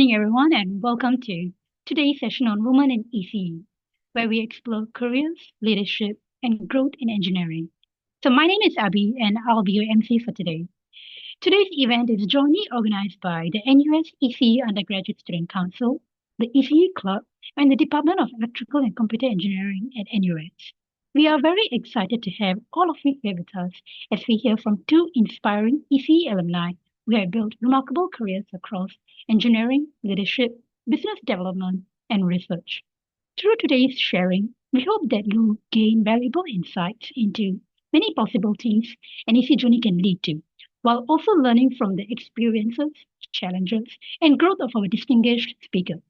Morning, everyone, and welcome to today's session on Women in ECE, where we explore careers, leadership, and growth in engineering. So, my name is Abby, and I'll be your MC for today. Today's event is jointly organized by the NUS ECE Undergraduate Student Council, the ECE Club, and the Department of Electrical and Computer Engineering at NUS. We are very excited to have all of you here with us as we hear from two inspiring ECE alumni who have built remarkable careers across engineering, leadership, business development, and research. Through today's sharing, we hope that you gain valuable insights into many possibilities an ECE journey can lead to, while also learning from the experiences, challenges, and growth of our distinguished speakers.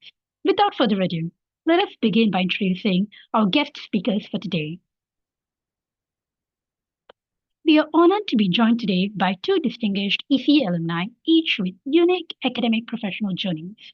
Without further ado, let us begin by introducing our guest speakers for today. We are honored to be joined today by two distinguished ECE alumni, each with unique academic professional journeys.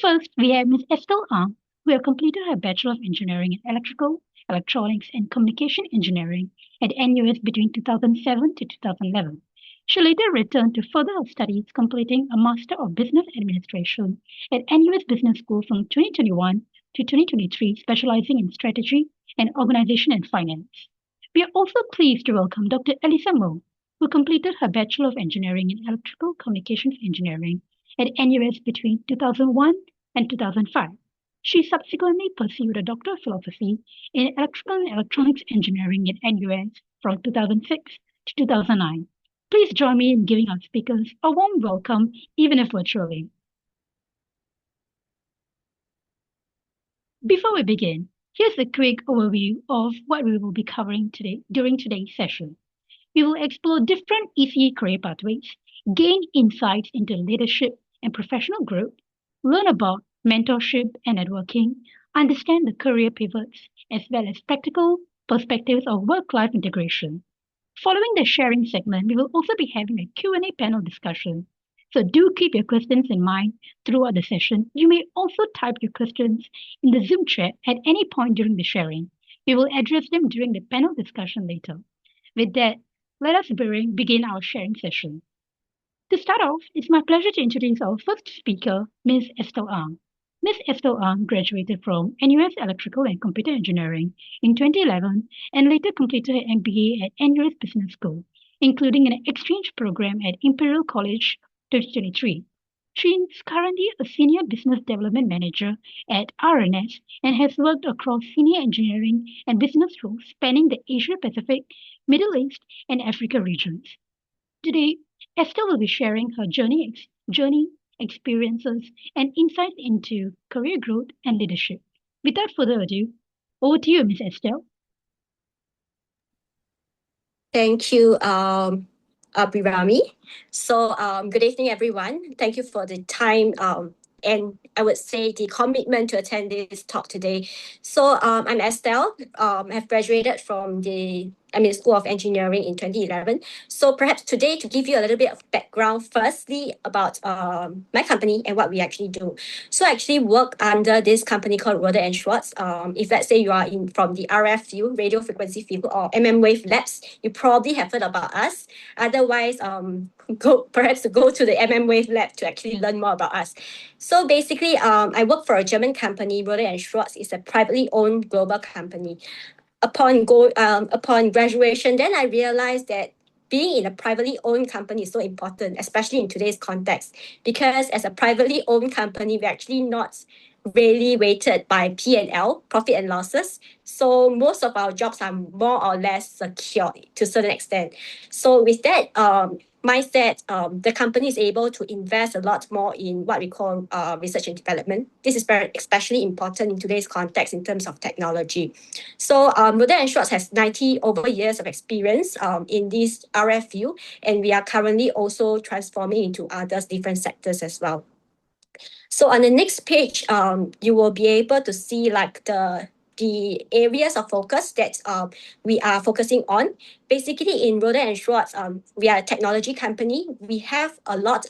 First, we have Ms. Estelle Ang, who have completed her Bachelor of Engineering in Electrical, Electronics, and Communication Engineering at NUS between 2007 to 2011. She later returned to further her studies, completing a Master of Business Administration at NUS Business School from 2021 to 2023, specializing in strategy and organization and finance. We are also pleased to welcome Dr. Elisa Mo, who completed her Bachelor of Engineering in Electrical Communications Engineering at NUS between 2001 and 2005. She subsequently pursued a Doctor of Philosophy in Electrical and Electronics Engineering at NUS from 2006 to 2009. Please join me in giving our speakers a warm welcome, even if virtually. Before we begin, here's a quick overview of what we will be covering today during today's session. We will explore different ECE career pathways, gain insights into leadership and professional growth, learn about mentorship and networking, understand the career pivots, as well as practical perspectives of work-life integration. Following the sharing segment, we will also be having a Q&A panel discussion. So do keep your questions in mind throughout the session. You may also type your questions in the Zoom chat at any point during the sharing. We will address them during the panel discussion later. With that, let us begin our sharing session. To start off, it's my pleasure to introduce our first speaker, Ms. Estelle Ang. Ms. Estelle Ang graduated from NUS Electrical and Computer Engineering in 2011 and later completed her MBA at NUS Business School, including an exchange program at Imperial College 2023. She is currently a Senior Business Development Manager at RNS and has worked across senior engineering and business roles spanning the Asia Pacific, Middle East, and Africa regions. Today, Estelle will be sharing her journey, experiences, and insights into career growth and leadership. Without further ado, over to you, Ms. Estelle. Thank you, Abhirami. So, good evening, everyone. Thank you for the time and I would say the commitment to attend this talk today. So, I'm Estelle. I've graduated from the School of Engineering in 2011. So perhaps today to give you a little bit of background, firstly about my company and what we actually do. So I actually work under this company called Roder and Schwartz. If let's say you are from the RF field, radio frequency field, or wave labs, you probably have heard about us. Otherwise, go to the wave lab to actually learn more about us. So basically, I work for a German company. Roder and Schwartz is a privately owned global company. Upon graduation, then I realized that being in a privately owned company is so important, especially in today's context, because as a privately owned company, we're actually not really weighted by P&L, profit and losses. So most of our jobs are more or less secure to a certain extent. So with that mindset, the company is able to invest a lot more in what we call research and development. This is especially important in today's context in terms of technology. So Roder and Schwartz has 90 over years of experience in this RF field, and we are currently also transforming into others different sectors as well. So on the next page, you will be able to see like the areas of focus that we are focusing on. Basically, in Roder and Schwartz, we are a technology company. We have a lot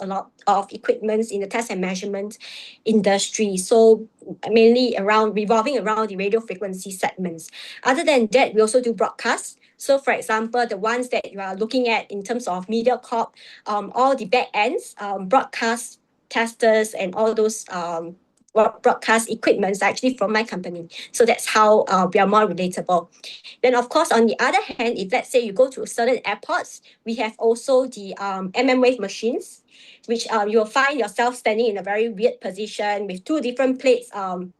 of equipment in the test and measurement industry. So mainly revolving around the radio frequency segments. Other than that, we also do broadcasts. So for example, the ones that you are looking at in terms of MediaCorp, all the back ends, broadcast testers and all those broadcast equipments are actually from my company. So that's how we are more relatable. Then, of course, on the other hand, if let's say you go to certain airports, we have also the Wave machines, which you'll find yourself standing in a very weird position with two different plates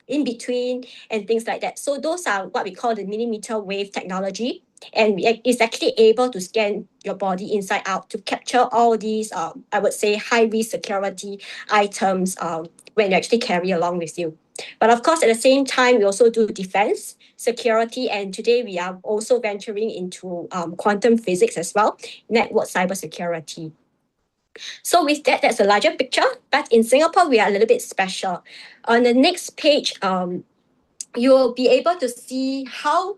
in between and things like that. So those are what we call the millimeter wave technology. And it's actually able to scan your body inside out to capture all these, I would say, high risk security items when you actually carry along with you. But of course, at the same time, we also do defense, security, and today we are also venturing into quantum physics as well, network cybersecurity. So with that, that's a larger picture. But in Singapore, we are a little bit special. On the next page, you'll be able to see how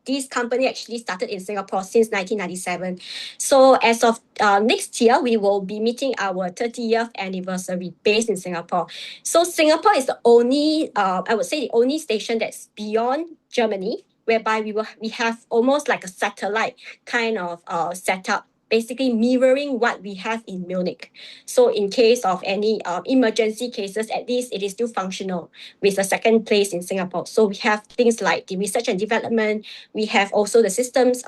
this company actually started in Singapore since 1997. So as of next year, we will be meeting our 30th anniversary based in Singapore. So Singapore is the only, I would say the only station that's beyond Germany, whereby we have almost like a satellite kind of setup, basically mirroring what we have in Munich. So in case of any emergency cases, at least it is still functional with a second place in Singapore. So we have things like the research and development. We have also the systems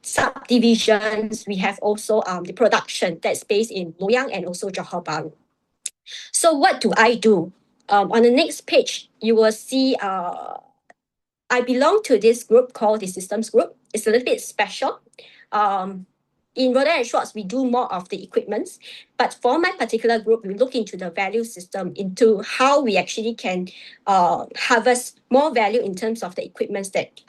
subdivisions. We have also the production that's based in Loyang and also Johor Bahru. So what do I do? On the next page, you will see I belong to this group called the Systems Group. It's a little bit special. In Roda and Schwartz, we do more of the equipments, but for my particular group, we look into the value system, into how we actually can harvest more value in terms of the equipments that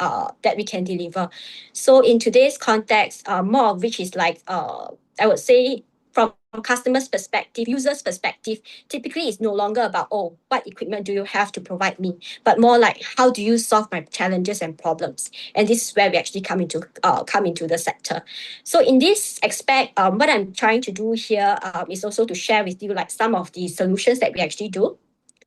we can deliver. So in today's context, more of which is like I would say from customers' perspective, users' perspective, typically it's no longer about, oh, what equipment do you have to provide me, but more like how do you solve my challenges and problems? And this is where we actually come into the sector. So in this aspect, what I'm trying to do here is also to share with you like some of the solutions that we actually do.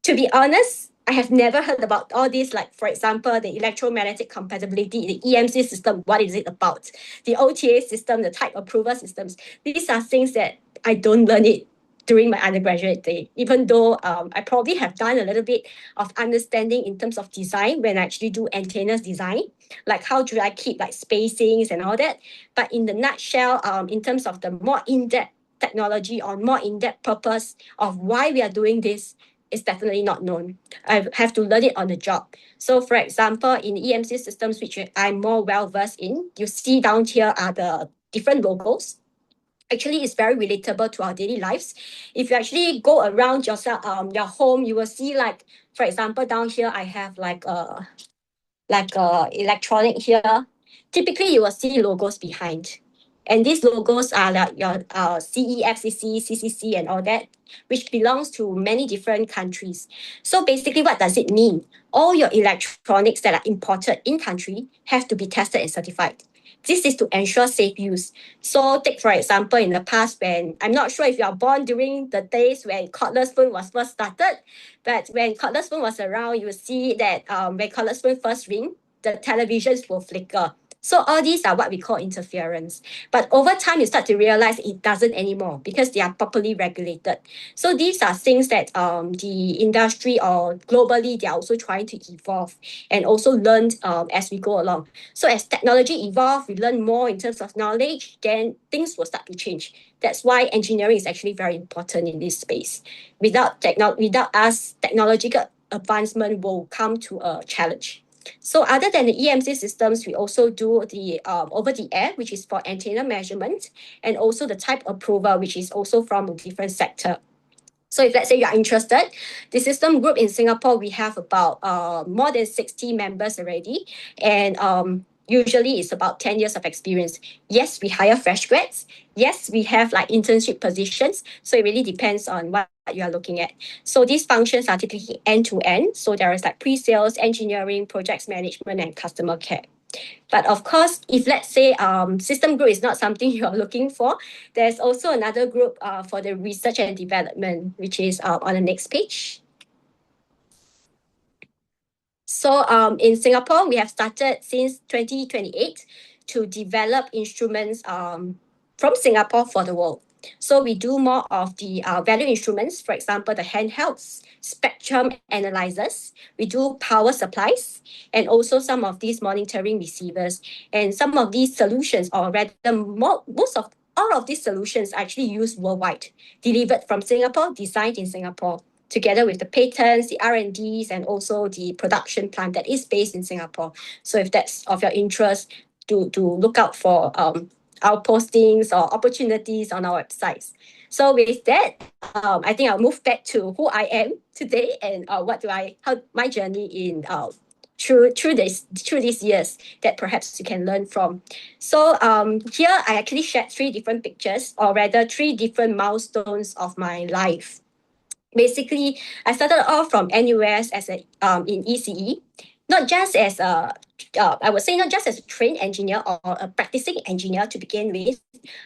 To be honest, I have never heard about all these, like, for example, the electromagnetic compatibility, the EMC system, what is it about? The OTA system, the type approval systems. These are things that I don't learn it during my undergraduate day, even though I probably have done a little bit of understanding in terms of design when I actually do antennas design, like how do I keep like spacings and all that. But in the nutshell, in terms of the more in-depth technology or more in-depth purpose of why we are doing this, is definitely not known. I have to learn it on the job. So for example, in EMC systems, which I'm more well-versed in, you see down here are the different logos. Actually, it's very relatable to our daily lives. If you actually go around yourself, your home, you will see like, for example, down here, I have like a electronic here. Typically, you will see logos behind. And these logos are like your CE, FCC, CCC, and all that, which belongs to many different countries. So basically, what does it mean? All your electronics that are imported in country have to be tested and certified. This is to ensure safe use. So take, for example, in the past when, I'm not sure if you are born during the days when cordless phone was first started, but when cordless phone was around, you will see that when cordless phone first ring, the televisions will flicker. So all these are what we call interference. But over time, you start to realize it doesn't anymore because they are properly regulated. So these are things that the industry or globally, they are also trying to evolve and also learn as we go along. So as technology evolves, we learn more in terms of knowledge, then things will start to change. That's why engineering is actually very important in this space. Without us, technological advancement will come to a challenge. So other than the EMC systems, we also do the over the air, which is for antenna measurement, and also the type approval, which is also from a different sector. So if let's say you are interested, the system group in Singapore, we have about more than 60 members already. And usually it's about 10 years of experience. Yes, we hire fresh grads. Yes, we have like internship positions. So it really depends on what you are looking at. So these functions are typically end to end. So there is like pre-sales, engineering, projects management, and customer care. But of course, if let's say system group is not something you're looking for, there's also another group for the research and development, which is on the next page. So in Singapore, we have started since 2028 to develop instruments from Singapore for the world. So we do more of the value instruments, for example, the handhelds, spectrum analyzers. We do power supplies and also some of these monitoring receivers. And some of these solutions, or rather most of all of these solutions are actually used worldwide, delivered from Singapore, designed in Singapore, together with the patents, the R&Ds, and also the production plant that is based in Singapore. So if that's of your interest, to look out for our postings or opportunities on our websites. So with that, I think I'll move back to who I am today and how my journey in through these years that perhaps you can learn from. So here I actually shared three different pictures, or rather three different milestones of my life. Basically, I started off from NUS as a in ECE, not just as a I would say not just as a trained engineer or a practicing engineer to begin with.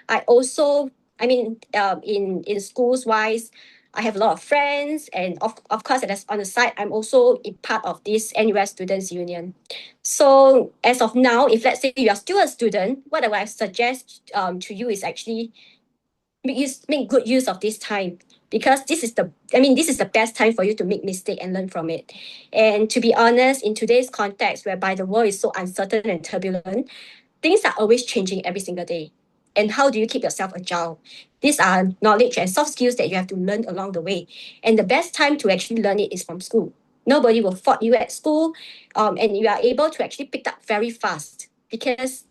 I also, I mean, in schools wise, I have a lot of friends, and of course, on the side, I'm also a part of this NUS Students Union. So as of now, if let's say you are still a student, what I would suggest to you is actually make good use of this time, because this is the best time for you to make mistake and learn from it. And to be honest, in today's context whereby the world is so uncertain and turbulent, things are always changing every single day. And how do you keep yourself agile? These are knowledge and soft skills that you have to learn along the way. And the best time to actually learn it is from school. Nobody will fault you at school, and you are able to actually pick up very fast because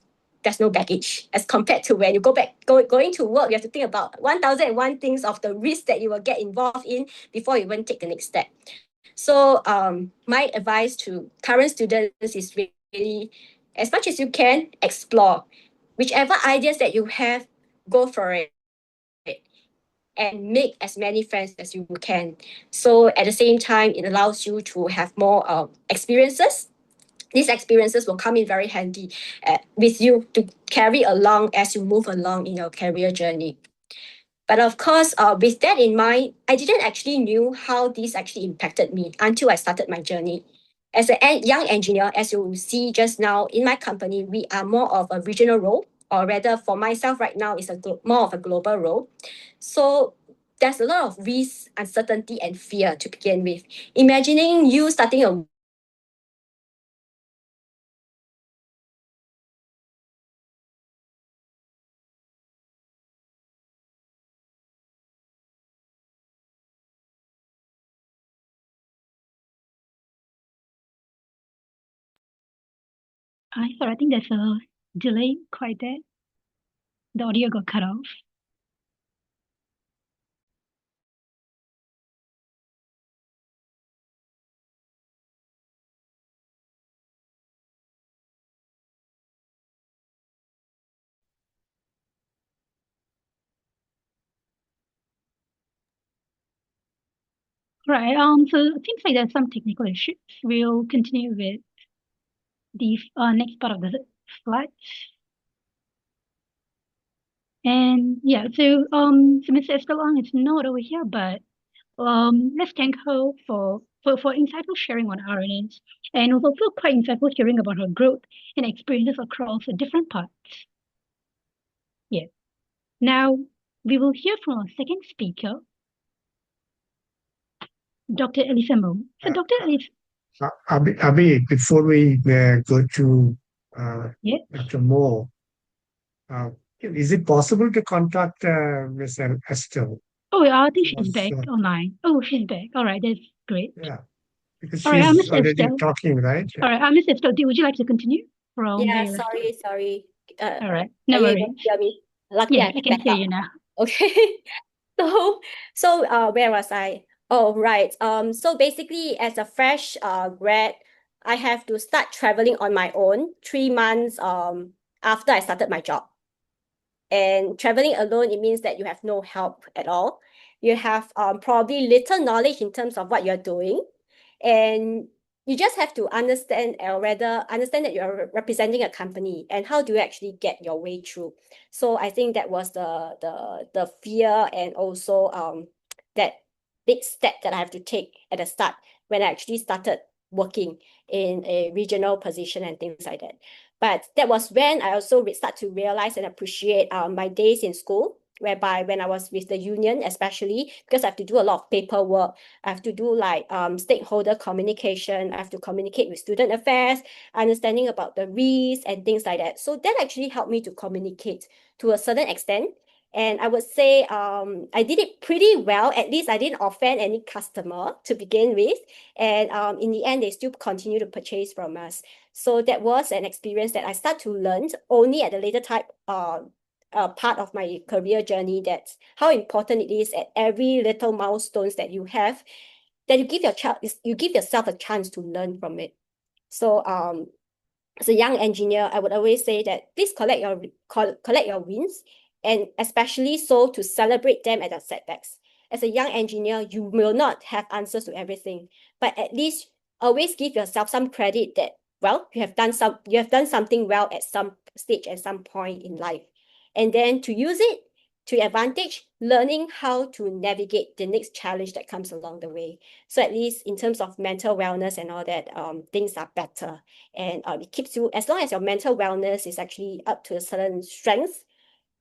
there's no baggage as compared to when you going to work. You have to think about 1001 things of the risk that you will get involved in before you even take the next step. So my advice to current students is really, as much as you can, explore whichever ideas that you have, go for it and make as many friends as you can. So at the same time, it allows you to have more experiences. These experiences will come in very handy with you to carry along as you move along in your career journey. But of course, with that in mind, I didn't actually knew how this actually impacted me until I started my journey. As a young engineer, as you see just now in my company, we are more of a regional role, or rather for myself right now, it's more of a global role. So there's a lot of risk, uncertainty, and fear to begin with. Imagining you starting a Sorry, I think there's a delay quite there. The audio got cut off. Right. So it seems like there's some technical issues. We'll continue with the next part of the slides. And yeah, so Mr. Esther Long is not over here, but let's thank her for insightful sharing on RNNs, and also for quite insightful hearing about her growth and experiences across the different parts. Yeah. Now we will hear from our second speaker, Dr. Elisa Mo. So Dr. Elisa, Abhi, before we go to yeah. Dr. Moore, is it possible to contact Ms. Estelle? Oh, yeah, I think I'm not she's back sure. online. Oh, she's back. All right, that's great. Yeah, because All right, she's Miss already Estelle. talking, right? All right, Miss Estelle, would you like to continue from where Yeah, you left off? sorry. All right, Are no you able to worries. hear me? Lucky Yeah, I I have can hear backup. you now. Okay. Where was I? Oh, right. So basically, as a fresh grad, I have to start traveling on my own 3 months after I started my job. And traveling alone, it means that you have no help at all. You have probably little knowledge in terms of what you're doing, and you just have to understand, or rather understand, that you're representing a company and how do you actually get your way through. So I think that was the fear, and also that big step that I have to take at the start when I actually started working in a regional position and things like that. But that was when I also start to realize and appreciate my days in school. whereby when I was with the union, especially because I have to do a lot of paperwork, I have to do like stakeholder communication, I have to communicate with student affairs, understanding about the risks and things like that. So that actually helped me to communicate to a certain extent. And I would say I did it pretty well. At least I didn't offend any customer to begin with. And in the end, they still continue to purchase from us. So that was an experience that I start to learn only at the later type part of my career journey, that's how important it is at every little milestones that you have, that you give you give yourself a chance to learn from it. So as a young engineer, I would always say that please collect your wins, and especially so to celebrate them at the setbacks. As a young engineer, you will not have answers to everything, but at least always give yourself some credit that, well, you have done something well at some stage, at some point in life. And then to use it to your advantage, learning how to navigate the next challenge that comes along the way. So at least in terms of mental wellness and all that, things are better. And it keeps you, as long as your mental wellness is actually up to a certain strength,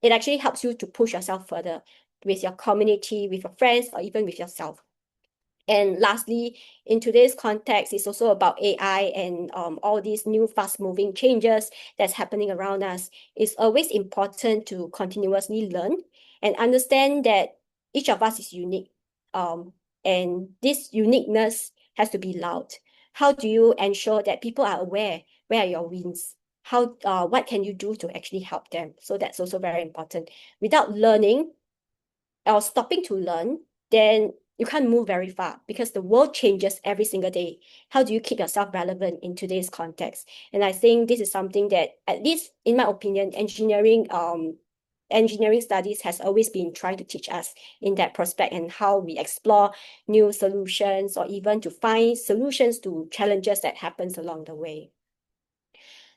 it actually helps you to push yourself further with your community, with your friends, or even with yourself. And lastly, in today's context, it's also about AI and all these new fast-moving changes that's happening around us. It's always important to continuously learn and understand that each of us is unique. And this uniqueness has to be loud. How do you ensure that people are aware where are your wins? What can you do to actually help them? So that's also very important. Without learning or stopping to learn, then you can't move very far because the world changes every single day. How do you keep yourself relevant in today's context? And I think this is something that, at least in my opinion, engineering studies has always been trying to teach us in that prospect, and how we explore new solutions or even to find solutions to challenges that happens along the way.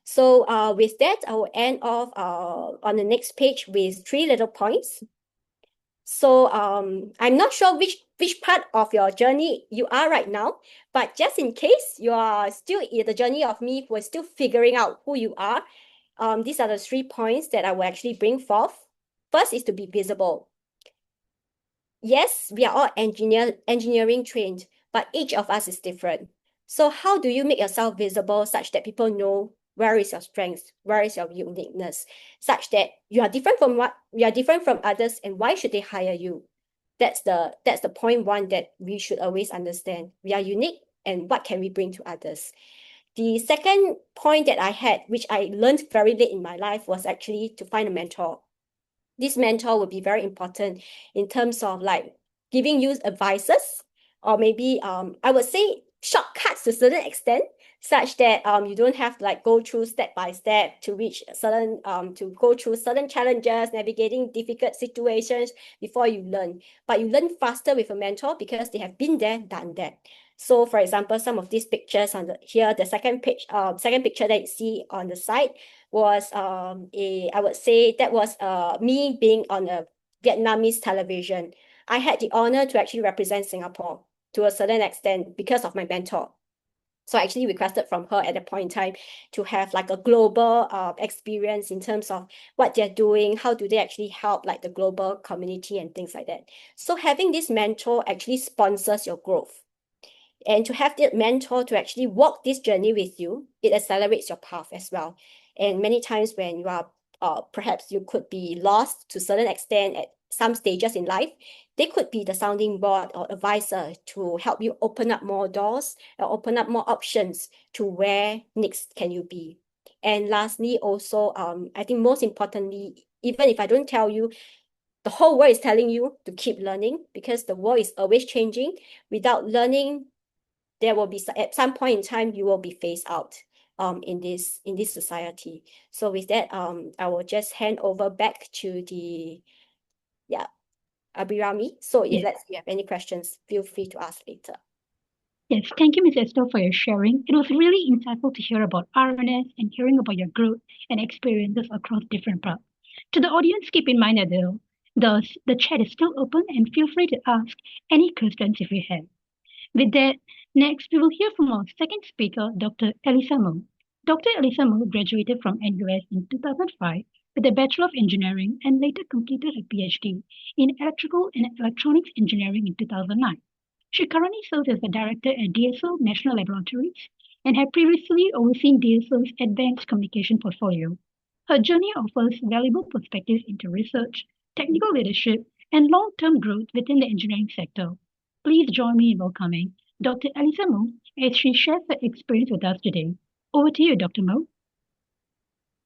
So with that, I will end off on the next page with 3 little points. So I'm not sure which part of your journey you are right now, but just in case you are still in the journey of me who is still figuring out who you are, these are the 3 points that I will actually bring forth. First is to be visible. Yes, we are all engineering trained, but each of us is different. So how do you make yourself visible such that people know where is your strength, where is your uniqueness, such that you are different from others, and why should they hire you? That's the point one that we should always understand. We are unique, and what can we bring to others? The second point that I had, which I learned very late in my life, was actually to find a mentor. This mentor will be very important in terms of like giving you advices, or maybe I would say shortcuts to a certain extent, such that you don't have to like go through step by step to reach certain to go through certain challenges, navigating difficult situations before you learn. But you learn faster with a mentor because they have been there, done that. So for example, some of these pictures on the second picture that you see on the side was I would say that was me being on a Vietnamese television. I had the honor to actually represent Singapore to a certain extent because of my mentor. So I actually requested from her at that point in time to have like a global experience in terms of what they're doing, how do they actually help like the global community and things like that. So having this mentor actually sponsors your growth. And to have that mentor to actually walk this journey with you, it accelerates your path as well. And many times when you are, perhaps you could be lost to a certain extent at some stages in life, they could be the sounding board or advisor to help you open up more doors or open up more options to where next can you be. And lastly, also, I think most importantly, even if I don't tell you, the whole world is telling you to keep learning, because the world is always changing. Without learning, there will be at some point in time you will be phased out in this society. So with that, I will just hand over back to the Abhirami. So Yes. let's see if you have any questions, feel free to ask later. Yes, thank you, Ms. Esther, for your sharing. It was really insightful to hear about RNS and hearing about your growth and experiences across different paths. To the audience, keep in mind that the chat is still open, and feel free to ask any questions if you have. With that, next we will hear from our second speaker, Dr. Elisa Mo. Dr. Elisa Mo graduated from NUS in 2005 with a Bachelor of Engineering and later completed her PhD in Electrical and Electronics Engineering in 2009. She currently serves as the director at DSO National Laboratories and had previously overseen DSO's advanced communication portfolio. Her journey offers valuable perspectives into research, technical leadership, and long-term growth within the engineering sector. Please join me in welcoming Dr. Elisa Mo as she shares her experience with us today. Over to you, Dr. Mo.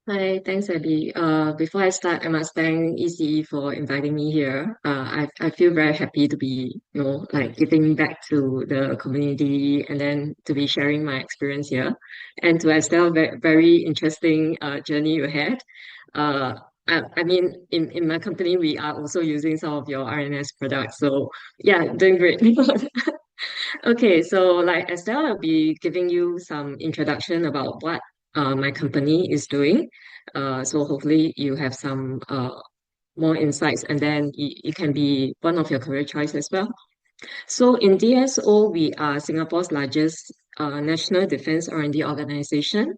Hi, thanks, Abby. Before I start, I must thank ECE for inviting me here. I feel very happy to be, like giving back to the community and then to be sharing my experience here. And to Estelle, very interesting journey you had. Uh, I mean, in my company, we are also using some of your RNS products. So yeah, doing great. Okay, so like Estelle, I'll be giving you some introduction about what my company is doing. So hopefully you have some more insights, and then it can be one of your career choice as well. So in DSO, we are Singapore's largest national defense R&D organization.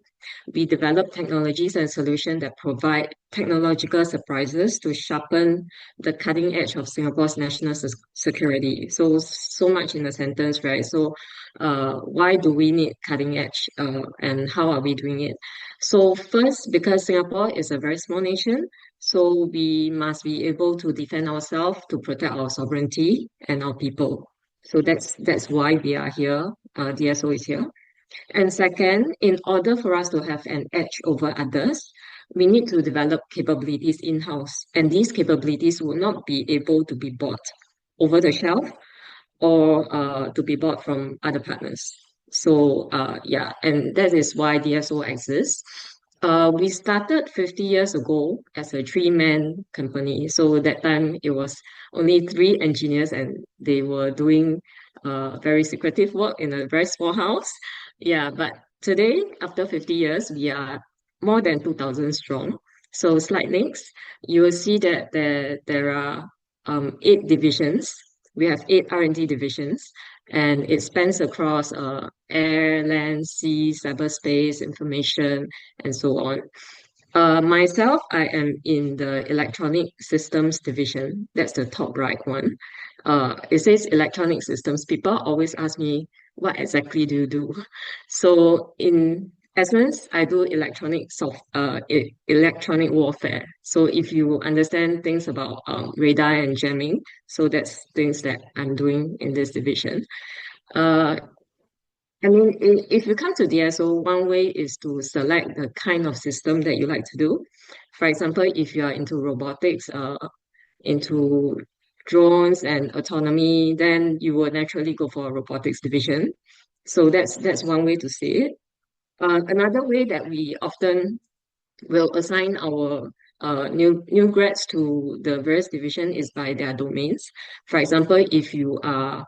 We develop technologies and solutions that provide technological surprises to sharpen the cutting edge of Singapore's national security. So much in the sentence, right? So, why do we need cutting edge, and how are we doing it? So first, because Singapore is a very small nation, so we must be able to defend ourselves to protect our sovereignty and our people. So that's why we are here. DSO is here. And second, in order for us to have an edge over others, we need to develop capabilities in-house. And these capabilities will not be able to be bought over the shelf or to be bought from other partners. So yeah, and that is why DSO exists. We started 50 years ago as a three-man company. So that time it was only three engineers and they were doing very secretive work in a very small house. Yeah, but today, after 50 years, we are more than 2,000 strong. So slide next, you will see that there are eight divisions. We have eight R&D divisions, and it spans across air, land, sea, cyberspace, information, and so on. Myself, I am in the electronic systems division. That's the top right one. It says electronic systems. People always ask me, what exactly do you do? So in essence, I do electronic warfare. So if you understand things about radar and jamming, so that's things that I'm doing in this division. I mean, if you come to DSO, one way is to select the kind of system that you like to do. For example, if you are into robotics, into drones and autonomy, then you will naturally go for a robotics division. So that's one way to see it. Another way that we often will assign our new grads to the various division is by their domains. For example, if you are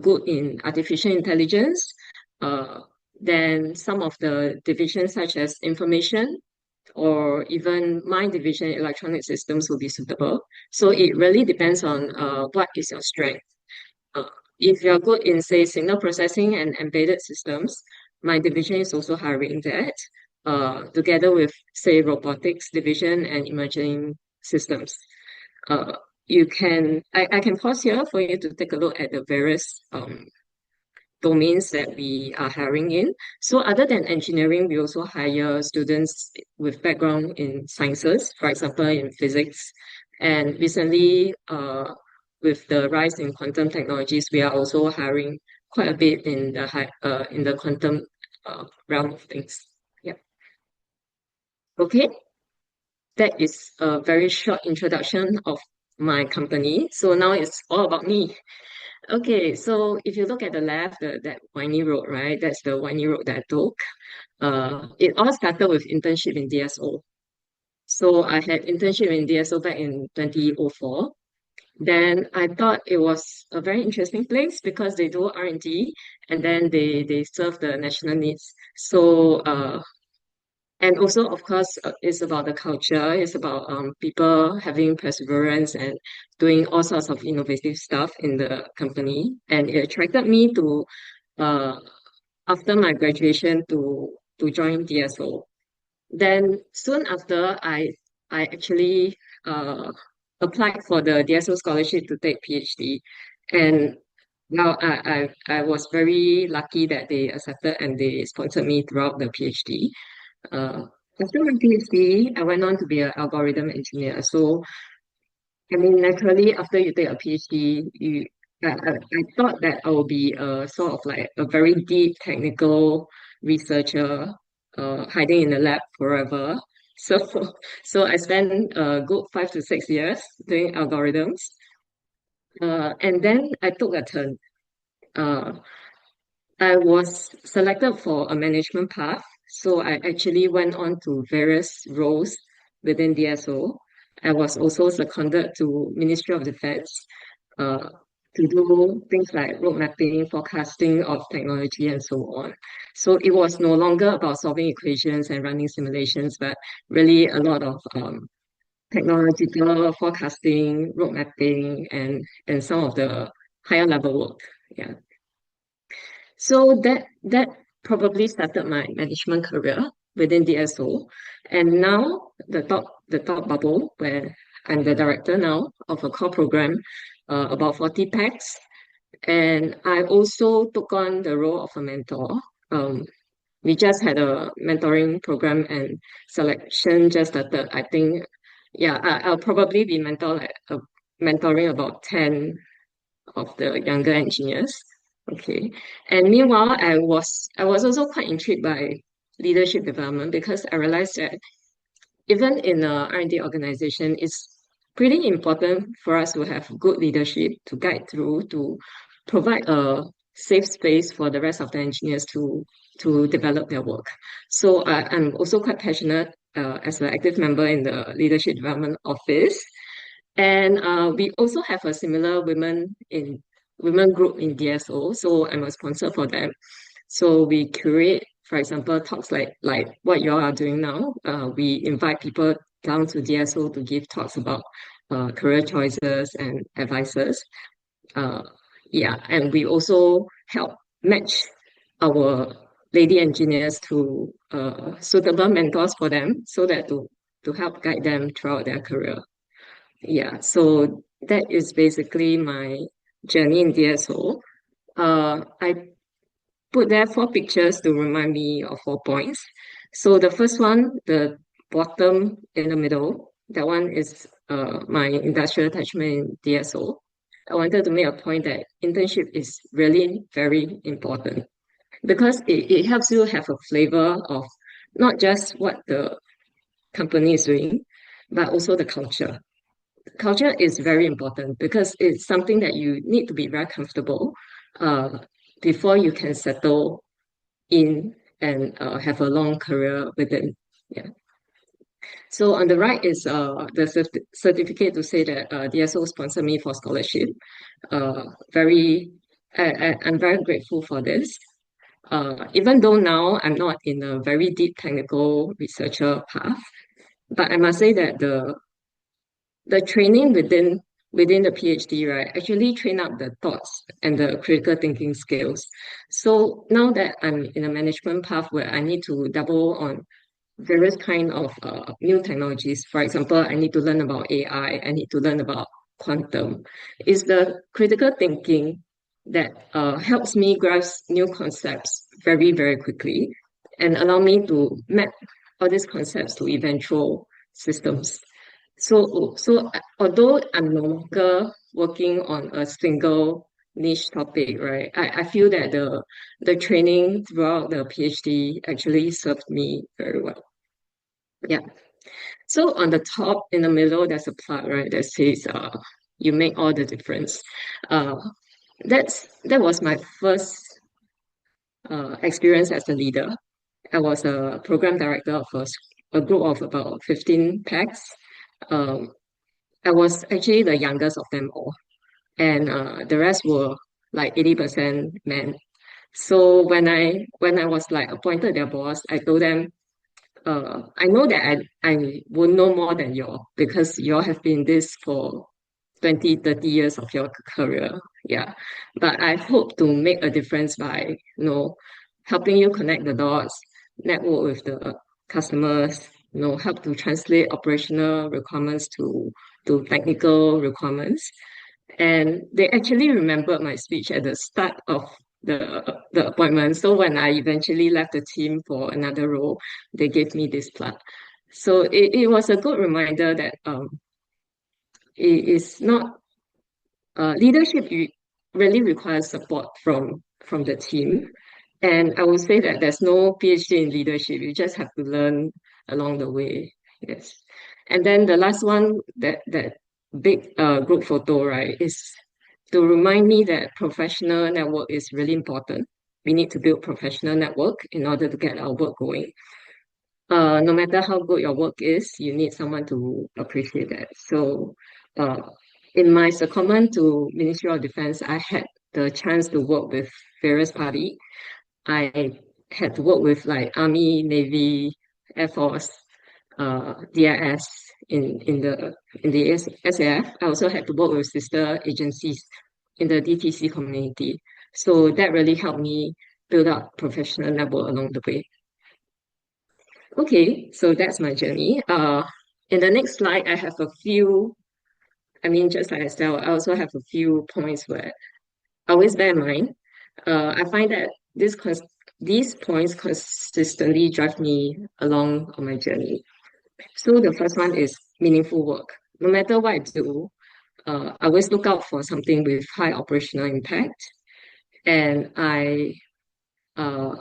good in artificial intelligence, uh, then some of the divisions such as information or even my division, electronic systems, will be suitable. So it really depends on what is your strength. Uh, if you're good in, say, signal processing and embedded systems, my division is also hiring that, together with, say, robotics division and emerging systems. Uh, I can pause here for you to take a look at the various domains that we are hiring in. So other than engineering, we also hire students with background in sciences, for example, in physics. And recently, with the rise in quantum technologies, we are also hiring quite a bit in the quantum realm of things. Yeah. Okay. That is a very short introduction of my company. So now it's all about me. Okay, so if you look at the left, that windy road, right? That's the windy road that I took. It all started with internship in DSO. So I had internship in DSO back in 2004. Then I thought it was a very interesting place because they do R&D and then they serve the national needs. So and also, of course, it's about the culture. It's about people having perseverance and doing all sorts of innovative stuff in the company. And it attracted me to, uh, after my graduation, to join DSO. Then soon after, I I actually applied for the DSO scholarship to take PhD. And now I was very lucky that they accepted and they sponsored me throughout the PhD. Uh, After my PhD, I went on to be an algorithm engineer. So, I mean, naturally, after you take a PhD, I thought that I would be a sort of like a very deep technical researcher, hiding in the lab forever. So, so I spent a good 5 to 6 years doing algorithms. And then I took a turn. Uh, I was selected for a management path, so I actually went on to various roles within DSO. I was also seconded to Ministry of Defense uh, to do things like road mapping, forecasting of technology, and so on. So it was no longer about solving equations and running simulations, but really a lot of technological forecasting, road mapping, and some of the higher level work. Yeah. So that probably started my management career within DSO. And now the top bubble where I'm the director now of a core program, about 40 packs. And I also took on the role of a mentor. Um, we just had a mentoring program and selection just started. I think, yeah, I'll probably be mentoring about 10 of the younger engineers. Okay. And meanwhile, I was also quite intrigued by leadership development because I realized that even in a R&D organization, it's pretty important for us to have good leadership to guide through, to provide a safe space for the rest of the engineers to develop their work. So I'm also quite passionate as an active member in the leadership development office. And we also have a similar women group in DSO. So I'm a sponsor for them. So we curate, for example, talks like what you all are doing now. We invite people down to DSO to give talks about career choices and advices. Uh, yeah, and we also help match our lady engineers to suitable mentors for them so that to help guide them throughout their career. Yeah, so that is basically my journey in DSO. I put there 4 pictures to remind me of 4 points. So the first one, the bottom in the middle, that one is my industrial attachment in DSO. I wanted to make a point that internship is really very important because it helps you have a flavor of not just what the company is doing, but also the culture. Culture is very important because it's something that you need to be very comfortable uh, before you can settle in and have a long career within. Yeah. So on the right is the certificate to say that DSO sponsored me for scholarship. Uh, very, I'm very grateful for this. Even though now I'm not in a very deep technical researcher path, but I must say that the training within the PhD, right, actually train up the thoughts and the critical thinking skills. So now that I'm in a management path where I need to double on various kind of new technologies, for example, I need to learn about AI, I need to learn about quantum, is the critical thinking that helps me grasp new concepts very, very quickly and allow me to map all these concepts to eventual systems. So although I'm no longer working on a single niche topic, right? I feel that the training throughout the PhD actually served me very well. Yeah. So on the top in the middle, there's a plug, right, that says you make all the difference. Uh that was my first experience as a leader. I was a program director of a group of about 15 packs. Um, I was actually the youngest of them all, and the rest were like 80% men. So when I was like appointed their boss, I told them, I know that I will know more than y'all because y'all have been this for 20, 30 years of your career. Yeah. But I hope to make a difference by, helping you connect the dots, network with the customers, help to translate operational requirements to technical requirements. And they actually remembered my speech at the start of the appointment. So when I eventually left the team for another role, they gave me this plaque. So it was a good reminder that it is not leadership really requires support from the team. And I would say that there's no PhD in leadership. You just have to learn along the way. Yes. And then the last one, that big group photo, right, is to remind me that professional network is really important. We need to build professional network in order to get our work going. No matter how good your work is, you need someone to appreciate that. So, uh, in my secondment to Ministry of Defense, I had the chance to work with various parties. I had to work with like Army, Navy, Air Force, DIS in the SAF. I also had to work with sister agencies in the DTC community. So that really helped me build up professional network along the way. Okay, so that's my journey. In the next slide, I have a few, just like Estelle, I also have a few points where I always bear in mind. I find that these points consistently drive me along on my journey. So the first one is meaningful work. No matter what I do, I always look out for something with high operational impact. And uh,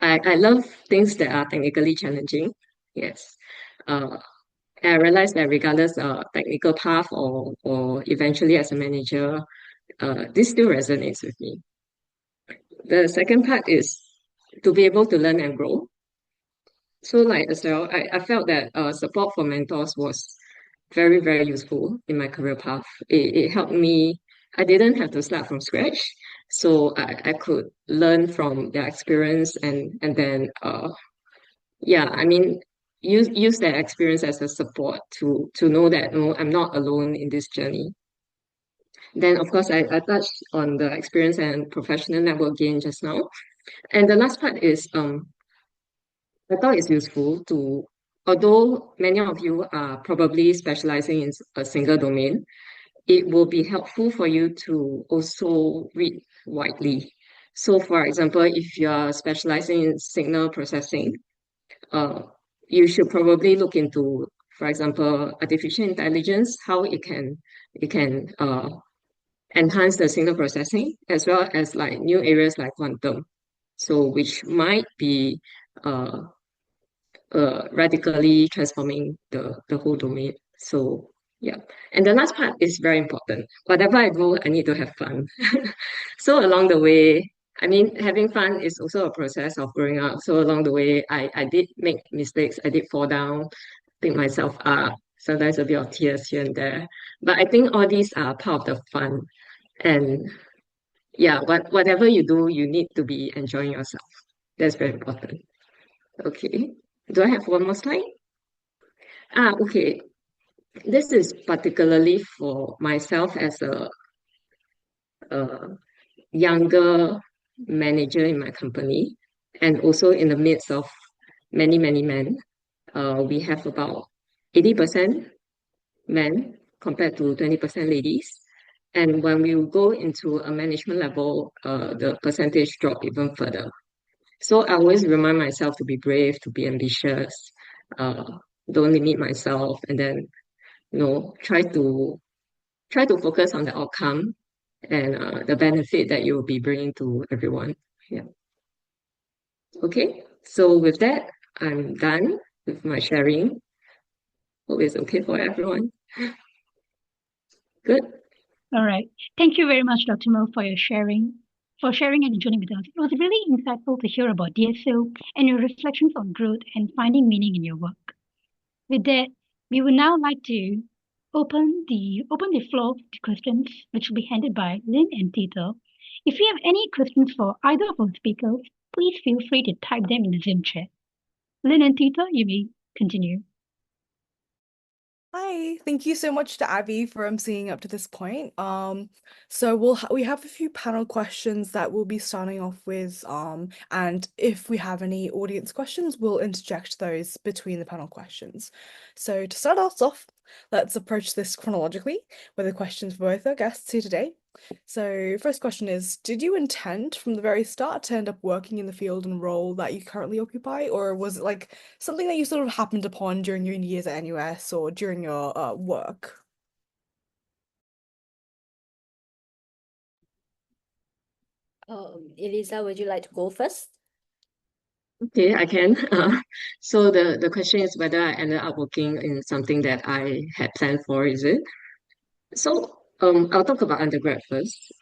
I love things that are technically challenging. Yes. Uh, I realized that regardless technical path or eventually as a manager, this still resonates with me. The second part is to be able to learn and grow. So like as well, I felt that support from mentors was very, very useful in my career path. It helped me. I didn't have to start from scratch. So I could learn from their experience and then yeah, use that experience as a support to know that no, I'm not alone in this journey. Then of course I touched on the experience and professional network gain just now. And the last part is I thought it's useful to, although many of you are probably specializing in a single domain, it will be helpful for you to also read widely. So for example, if you are specializing in signal processing, uh, you should probably look into, for example, artificial intelligence, how it can enhance the signal processing, as well as like new areas like quantum. So which might be uh, radically transforming the whole domain. So yeah. And the last part is very important. Whatever I do, I need to have fun. So along the way, having fun is also a process of growing up. So along the way, I did make mistakes. I did fall down, pick myself up, sometimes a bit of tears here and there. But I think all these are part of the fun. And yeah, whatever you do, you need to be enjoying yourself. That's very important. Okay. Do I have one more slide? Okay. This is particularly for myself as a younger manager in my company, and also in the midst of many, many men. We have about 80% men compared to 20% ladies. And when we go into a management level, the percentage drop even further. So I always remind myself to be brave, to be ambitious, uh, don't limit myself, and then try to focus on the outcome and the benefit that you'll be bringing to everyone. Yeah. Okay. So with that, I'm done with my sharing. Hope it's okay for everyone. Good. All right. Thank you very much, Dr. Mo, for sharing and joining with us. It was really insightful to hear about DSO and your reflections on growth and finding meaning in your work. With that, we would now like to open the floor to questions, which will be handed by Lynn and Tito. If you have any questions for either of our speakers, please feel free to type them in the Zoom chat. Lynn and Tito, you may continue. Hi, thank you so much to Abby for singing up to this point. So we have a few panel questions that we'll be starting off with. And if we have any audience questions, we'll interject those between the panel questions. So to start us off, let's approach this chronologically with the questions for both our guests here today. So first question is, did you intend from the very start to end up working in the field and role that you currently occupy, or was it like something that you sort of happened upon during your years at NUS or during your work? Elisa, would you like to go first? Okay, I can. So the question is whether I ended up working in something that I had planned for, is it? So I'll talk about undergrad first.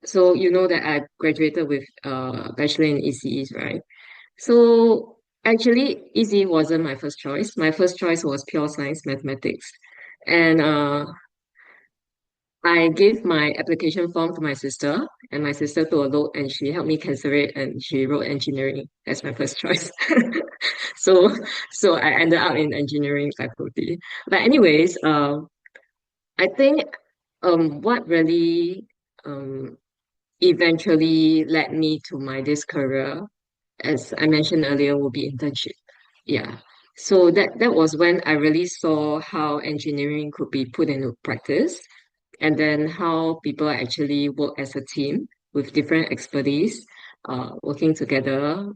So you know that I graduated with bachelor in ECEs, right? So actually ECE wasn't my first choice. My first choice was pure science mathematics. And I gave my application form to my sister, and my sister took a look and she helped me cancel it, and she wrote engineering as my first choice. So so I ended up in engineering faculty. But anyways, I think what really eventually led me to my this career, as I mentioned earlier, will be internship. Yeah. So that was when I really saw how engineering could be put into practice, and then how people actually work as a team with different expertise, working together,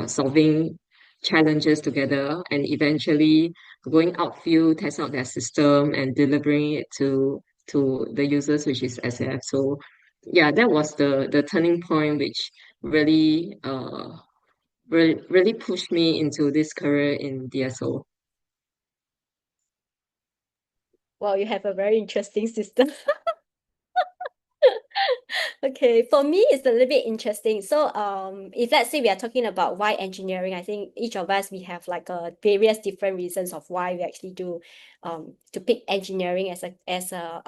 solving challenges together, and eventually going outfield, test out their system, and delivering it to the users, which is SF. So yeah, that was the turning point, which really really pushed me into this career in DSO. Well, you have a very interesting system. Okay, for me, it's a little bit interesting. So, if let's say we are talking about why engineering, I think each of us we have like various different reasons of why we actually do, to pick engineering as a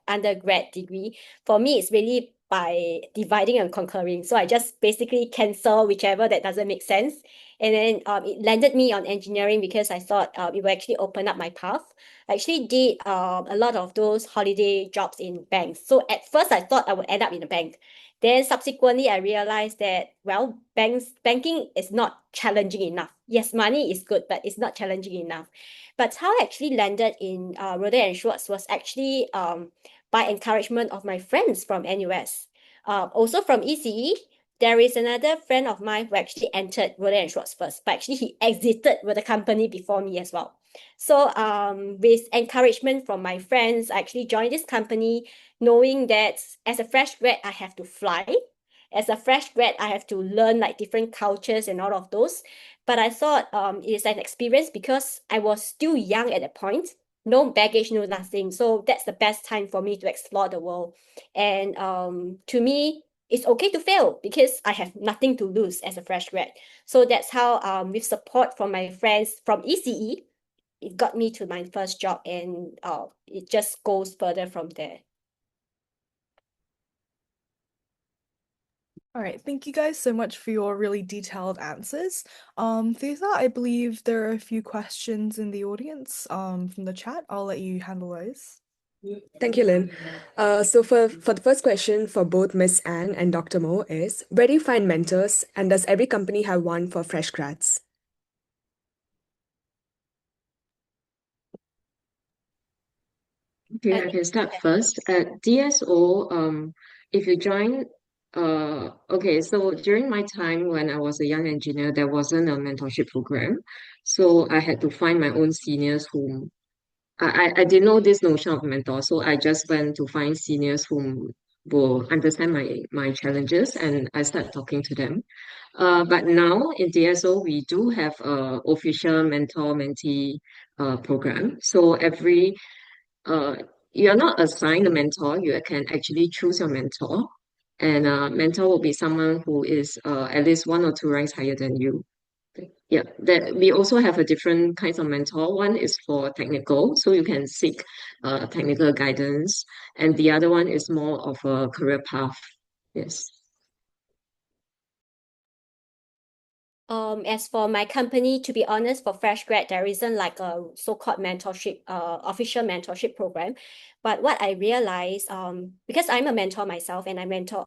undergrad degree. For me, it's really by dividing and conquering. So I just basically cancel whichever that doesn't make sense, and then it landed me on engineering because I thought it will actually open up my path. I actually did a lot of those holiday jobs in banks. So at first I thought I would end up in a bank. Then subsequently I realized that, well, banking is not challenging enough. Yes, money is good, but it's not challenging enough. But how I actually landed in Roder and Schwartz was actually by encouragement of my friends from NUS. Also from ECE, there is another friend of mine who actually entered Roder and Schwartz first, but actually he exited with the company before me as well. So with encouragement from my friends, I actually joined this company knowing that as a fresh grad, I have to fly. As a fresh grad, I have to learn like different cultures and all of those. But I thought it is an experience because I was still young at that point, no baggage, no nothing. So that's the best time for me to explore the world. And to me, it's okay to fail because I have nothing to lose as a fresh grad. So that's how, with support from my friends from ECE, it got me to my first job, and it just goes further from there. All right, thank you guys so much for your really detailed answers. Thesa, I believe there are a few questions in the audience from the chat. I'll let you handle those. Thank you, Lynn. So for the first question for both Miss Anne and Dr. Mo is, where do you find mentors, and does every company have one for fresh grads? Okay, I can start first. At DSO, if you join, okay, so during my time when I was a young engineer, there wasn't a mentorship program. So I had to find my own seniors whom I didn't know this notion of mentor. So I just went to find seniors whom will understand my challenges, and I start talking to them. But now in DSO, we do have a official mentor-mentee program. So uh, you're not assigned a mentor, you can actually choose your mentor. And mentor will be someone who is at least one or two ranks higher than you. Yeah, that we also have a different kinds of mentor. One is for technical, so you can seek technical guidance, and the other one is more of a career path. Yes. As for my company, to be honest, for fresh grad, there isn't like a so-called mentorship, official mentorship program. But what I realized, because I'm a mentor myself and I mentor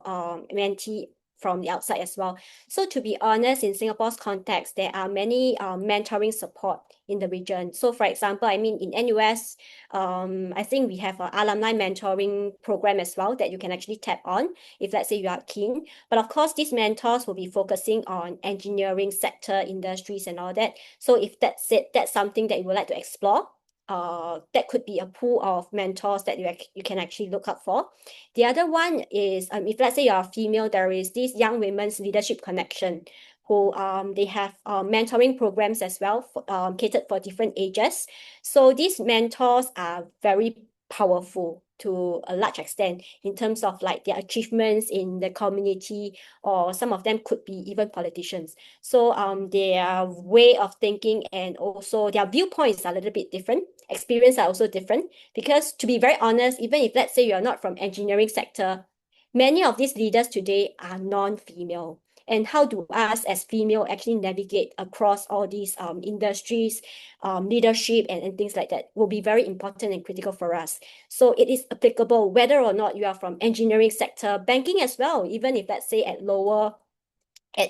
mentee from the outside as well. So to be honest, in Singapore's context, there are many mentoring support in the region. So for example, I mean in NUS, I think we have an alumni mentoring program as well that you can actually tap on if let's say you are keen. But of course, these mentors will be focusing on engineering sector, industries, and all that. So if that's it, that's something that you would like to explore. That could be a pool of mentors that you can actually look up for. The other one is if let's say you're a female, there is this Young Women's Leadership Connection, who they have mentoring programs as well for, catered for different ages. So these mentors are very powerful to a large extent in terms of like their achievements in the community, or some of them could be even politicians. So their way of thinking and also their viewpoints are a little bit different. Experience are also different, because to be very honest, even if let's say you're not from engineering sector, many of these leaders today are non-female. And how do us as female actually navigate across all these industries, leadership and things like that will be very important and critical for us. So it is applicable whether or not you are from engineering sector, banking as well, even if let's say at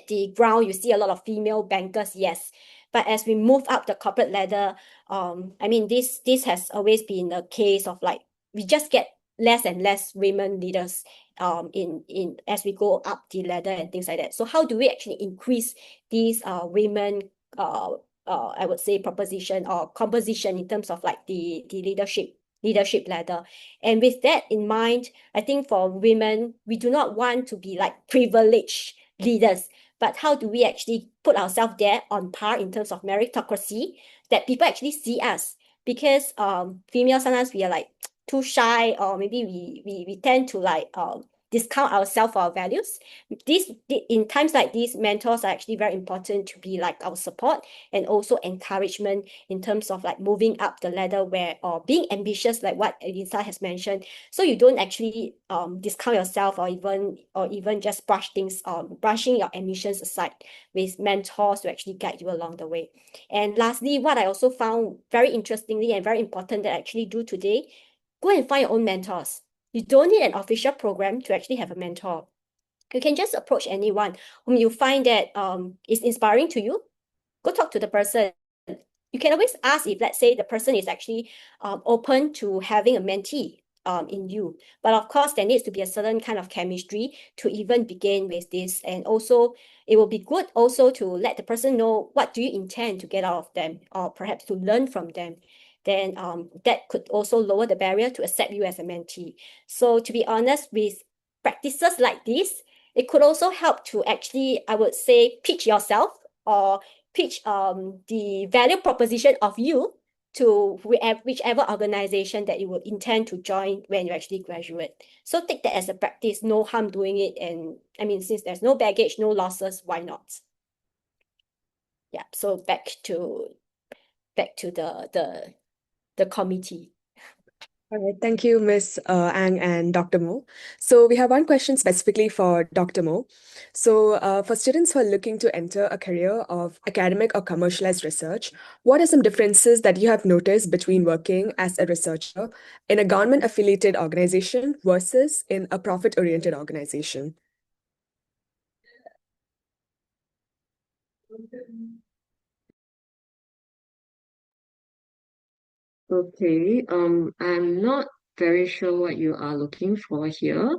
the ground you see a lot of female bankers, yes. But as we move up the corporate ladder, I mean this has always been a case of like we just get less and less women leaders in as we go up the ladder and things like that. So how do we actually increase these women I would say proposition or composition in terms of like the leadership ladder? And with that in mind, I think for women, we do not want to be like privileged leaders, but how do we actually put ourselves there on par in terms of meritocracy, that people actually see us? Because females sometimes we are like too shy, or maybe we tend to like discount ourselves for our values. In times like these, mentors are actually very important to be like our support and also encouragement in terms of like moving up the ladder, where or being ambitious, like what Elisa has mentioned. So you don't actually discount yourself, or even just brushing your ambitions aside, with mentors to actually guide you along the way. And lastly, what I also found very interestingly and very important that I actually do today, go and find your own mentors. You don't need an official program to actually have a mentor. You can just approach anyone whom you find that is inspiring to you. Go talk to the person. You can always ask if, let's say, the person is actually open to having a mentee in you. But of course, there needs to be a certain kind of chemistry to even begin with this. And also, it will be good also to let the person know what do you intend to get out of them, or perhaps to learn from them. Then that could also lower the barrier to accept you as a mentee. So to be honest, with practices like this, it could also help to actually, I would say, pitch yourself, or pitch the value proposition of you to whichever organization that you would intend to join when you actually graduate. So take that as a practice, no harm doing it. And I mean, since there's no baggage, no losses, why not? Yeah, so back to the committee. All right, thank you, Ms. Ang and Dr. Mo. So we have one question specifically for Dr. Mo. So for students who are looking to enter a career of academic or commercialized research, what are some differences that you have noticed between working as a researcher in a government-affiliated organization versus in a profit-oriented organization? Okay, I'm not very sure what you are looking for here.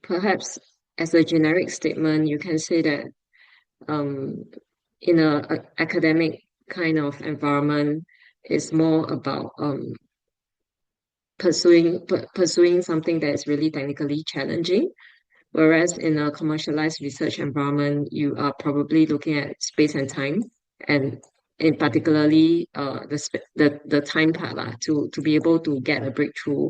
Perhaps as a generic statement, you can say that in a academic kind of environment, it's more about pursuing something that is really technically challenging. Whereas in a commercialized research environment, you are probably looking at space and time, and in particularly the time part to be able to get a breakthrough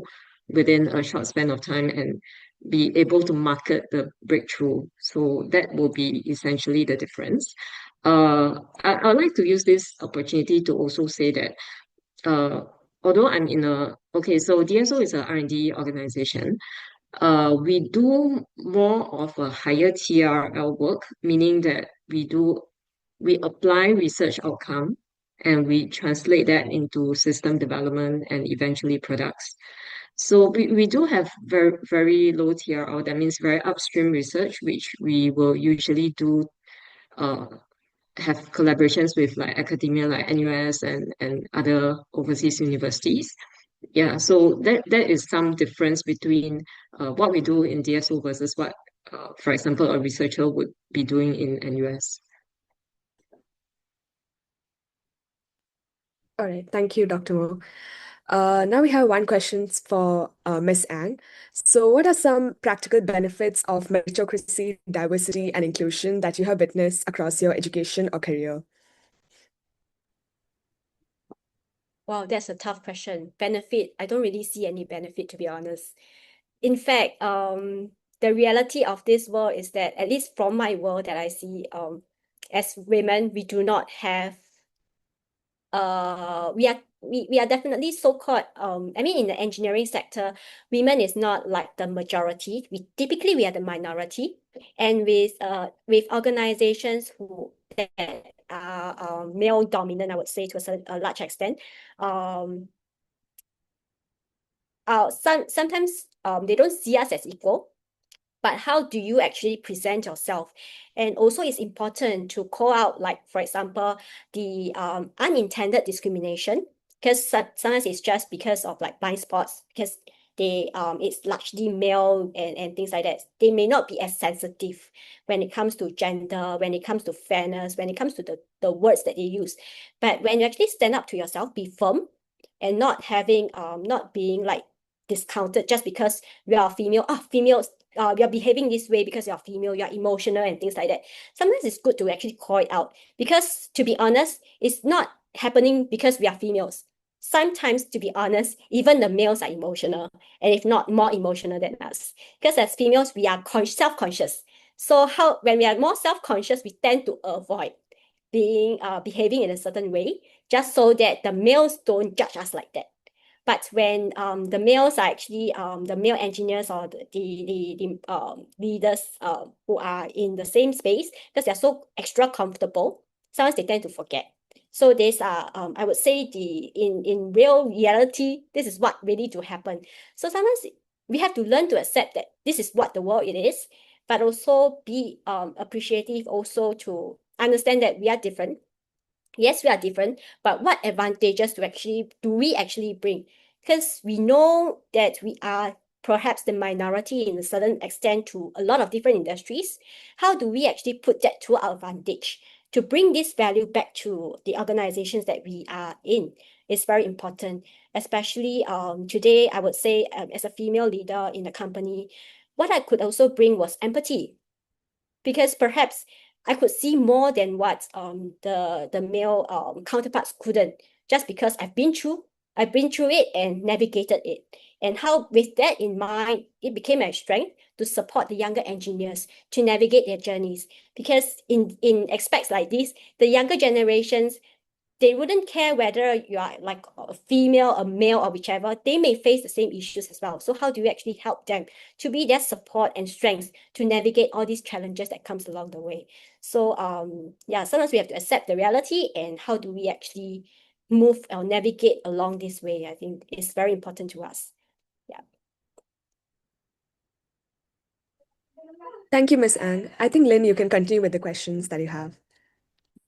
within a short span of time and be able to market the breakthrough. So that will be essentially the difference. I'd like to use this opportunity to also say that although I'm in so DSO is a R&D organization. We do more of a higher TRL work, meaning that we apply research outcome and we translate that into system development and eventually products. So we do have very low TRL, that means very upstream research, which we will usually do uh, have collaborations with like academia like NUS and other overseas universities. Yeah, so that is some difference between what we do in DSO versus what, for example, a researcher would be doing in NUS. All right, thank you, Dr. Mo. Now we have one question for Ms. Ang. So, what are some practical benefits of meritocracy, diversity, and inclusion that you have witnessed across your education or career? Wow, that's a tough question. Benefit, I don't really see any benefit, to be honest. In fact, the reality of this world is that, at least from my world that I see, as women, we do not have we are definitely so-called I mean, in the engineering sector, women is not like the majority. We are the minority, and with organizations who that are male dominant, I would say, to a large extent, sometimes they don't see us as equal. But how do you actually present yourself? And also, it's important to call out, like, for example, the unintended discrimination, because sometimes it's just because of like blind spots, because it's largely male and things like that. They may not be as sensitive when it comes to gender, when it comes to fairness, when it comes to the words that they use. But when you actually stand up to yourself, be firm, and not being like discounted just because we are female. Females, you're behaving this way because you're female, you're emotional and things like that. Sometimes it's good to actually call it out, because, to be honest, it's not happening because we are females. Sometimes, to be honest, even the males are emotional, and if not more emotional than us. Because as females, we are self-conscious. So when we are more self-conscious, we tend to avoid behaving in a certain way, just so that the males don't judge us like that. But when the males are actually the male engineers or the leaders who are in the same space, because they're so extra comfortable, sometimes they tend to forget. So these are I would say in real reality, this is what really do happen. So sometimes we have to learn to accept that this is what the world it is, but also be appreciative, also to understand that we are different. Yes, we are different, but what advantages do we actually bring? Because we know that we are perhaps the minority in a certain extent to a lot of different industries. How do we actually put that to our advantage to bring this value back to the organizations that we are in? Is very important, especially today, I would say, as a female leader in the company, what I could also bring was empathy, because perhaps I could see more than what the male counterparts couldn't, just because I've been through it and navigated it. And how, with that in mind, it became a strength to support the younger engineers to navigate their journeys. Because in aspects like this, the younger generations, they wouldn't care whether you are like a female, a male, or whichever. They may face the same issues as well. So how do you actually help them to be their support and strength to navigate all these challenges that comes along the way? So yeah, sometimes we have to accept the reality, and how do we actually move or navigate along this way, I think is very important to us. Yeah. Thank you, Ms. Ang. I think, Lynn, you can continue with the questions that you have.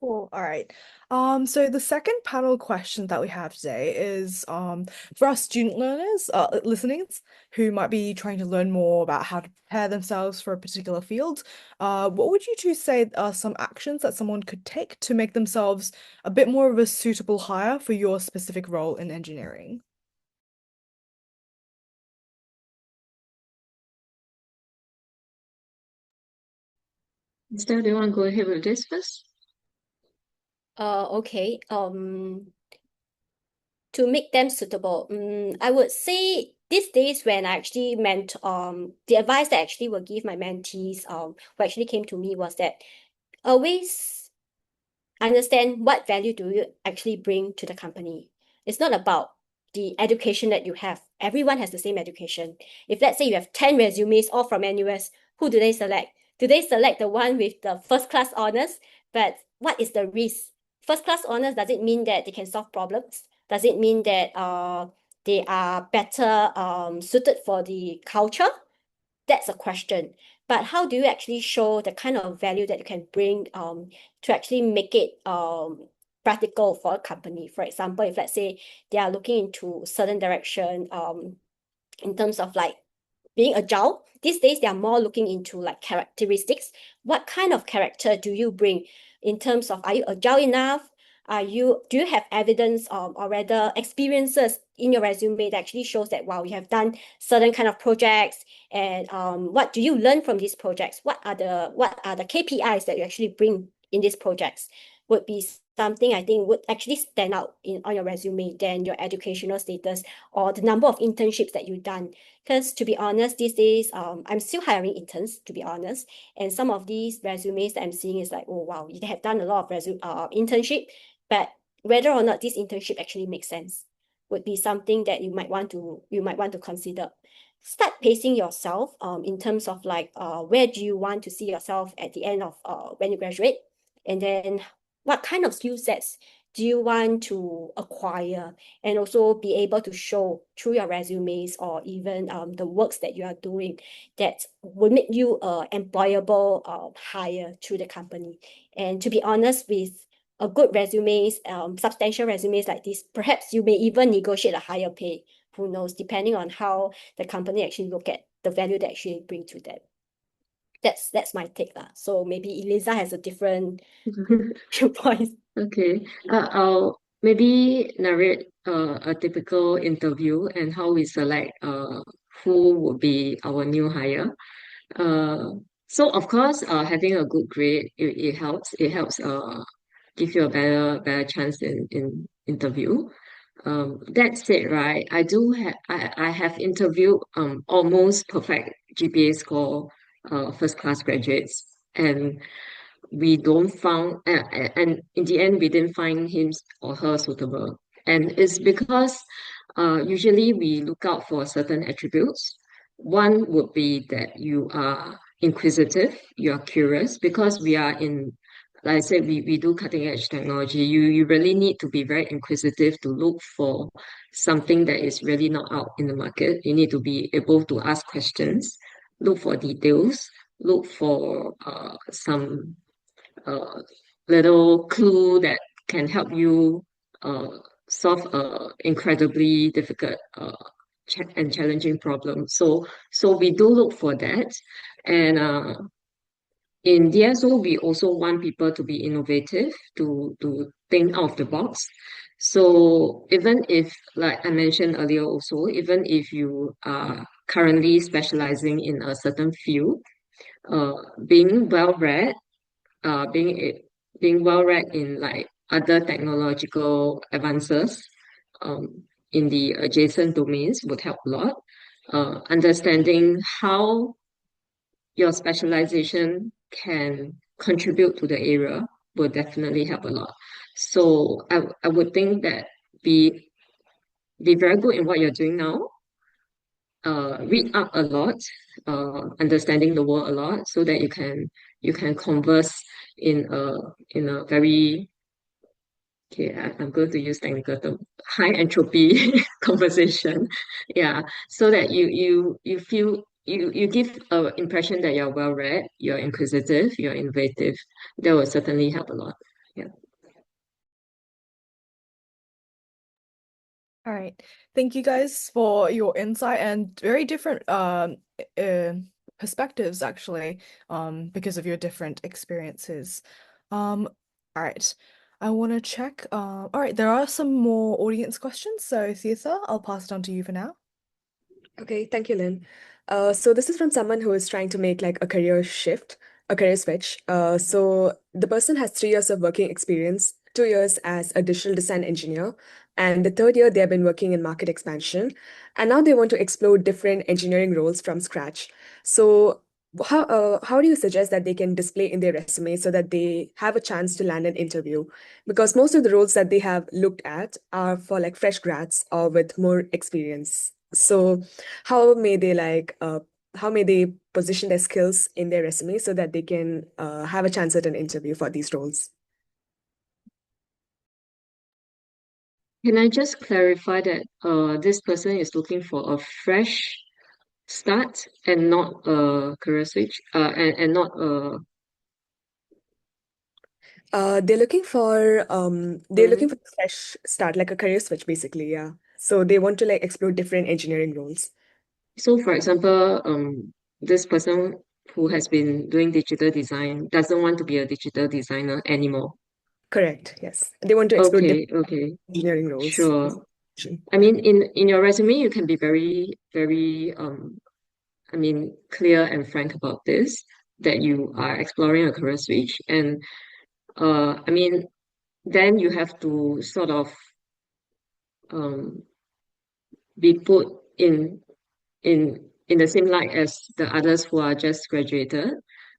Cool. All right. So the second panel question that we have today is for our student learners, listenings, who might be trying to learn more about how to prepare themselves for a particular field. What would you two say are some actions that someone could take to make themselves a bit more of a suitable hire for your specific role in engineering? Estelle, do you want to go ahead with this first? Okay. To make them suitable, I would say these days, when I actually the advice that I actually will give my mentees who actually came to me, was that always understand what value do you actually bring to the company. It's not about the education that you have. Everyone has the same education. If let's say you have 10 resumes all from NUS, who do they select? Do they select the one with the first class honors? But what is the risk? First class honors, does it mean that they can solve problems? Does it mean that they are better suited for the culture? That's a question. But how do you actually show the kind of value that you can bring to actually make it practical for a company? For example, if let's say they are looking into certain direction in terms of like being agile, these days they are more looking into like characteristics. What kind of character do you bring in terms of, are you agile enough? Do you have evidence or rather experiences in your resume that actually shows that, wow, you have done certain kind of projects, and what do you learn from these projects? What are the KPIs that you actually bring in these projects? Would be something I think would actually stand out on your resume than your educational status or the number of internships that you've done. Because to be honest, these days, I'm still hiring interns, to be honest. And some of these resumes that I'm seeing is like, oh, wow, they have done a lot of internship, but whether or not this internship actually makes sense would be something that you might want to consider. Start pacing yourself in terms of like where do you want to see yourself at the end of when you graduate, and then what kind of skill sets do you want to acquire, and also be able to show through your resumes or even the works that you are doing that will make you employable hire to the company. And to be honest, with a good resumes, substantial resumes like this, perhaps you may even negotiate a higher pay. Who knows, depending on how the company actually look at the value that actually bring to them. That's my take lah. So maybe Eliza has a different viewpoint. Okay, I'll maybe narrate a typical interview and how we select who would be our new hire. So of course, having a good grade, it helps. It helps give you a better chance in interview. That said, right, I have interviewed almost perfect GPA score first class graduates, and we don't found and in the end we didn't find him or her suitable. And it's because usually we look out for certain attributes. One would be that you are inquisitive, you are curious, because we are in, like I said, we do cutting edge technology. You really need to be very inquisitive to look for something that is really not out in the market. You need to be able to ask questions, look for details, look for some uh, little clue that can help you uh, solve a incredibly difficult and challenging problem. So we do look for that, and in DSO we also want people to be innovative, to think out of the box. So even if, like I mentioned earlier, also even if you are currently specializing in a certain field, being well read, uh, being a- being well read in like other technological advances in the adjacent domains would help a lot. Understanding how your specialization can contribute to the area will definitely help a lot. So I would think that be be very good in what you're doing now. Read up a lot, understanding the world a lot, so that you can converse in a very, okay, I'm going to use technical term, high entropy conversation. Yeah, so that you feel you give an impression that you're well read, you're inquisitive, you're innovative. That will certainly help a lot. Yeah. All right. Thank you guys for your insight and very different perspectives actually, because of your different experiences. All right. I want to check. All right, there are some more audience questions. So, Thea, I'll pass it on to you for now. Okay, thank you, Lynn. So this is from someone who is trying to make like a career shift, a career switch. So the person has 3 years of working experience, 2 years as a digital design engineer, and the third year they have been working in market expansion, and now they want to explore different engineering roles from scratch. So how do you suggest that they can display in their resume so that they have a chance to land an interview? Because most of the roles that they have looked at are for like fresh grads or with more experience. So how may they how may they position their skills in their resume so that they can have a chance at an interview for these roles? Can I just clarify that this person is looking for a fresh start and not a career switch, and not a They're looking for a fresh start, like a career switch, basically, yeah. So they want to like explore different engineering roles. So for example, this person who has been doing digital design doesn't want to be a digital designer anymore. Correct, yes. They want to explore different Okay, engineering roles. sure. I mean, in your resume, you can be very I mean, clear and frank about this, that you are exploring a career switch. And I mean, then you have to sort of um be put in the same light as the others who are just graduated.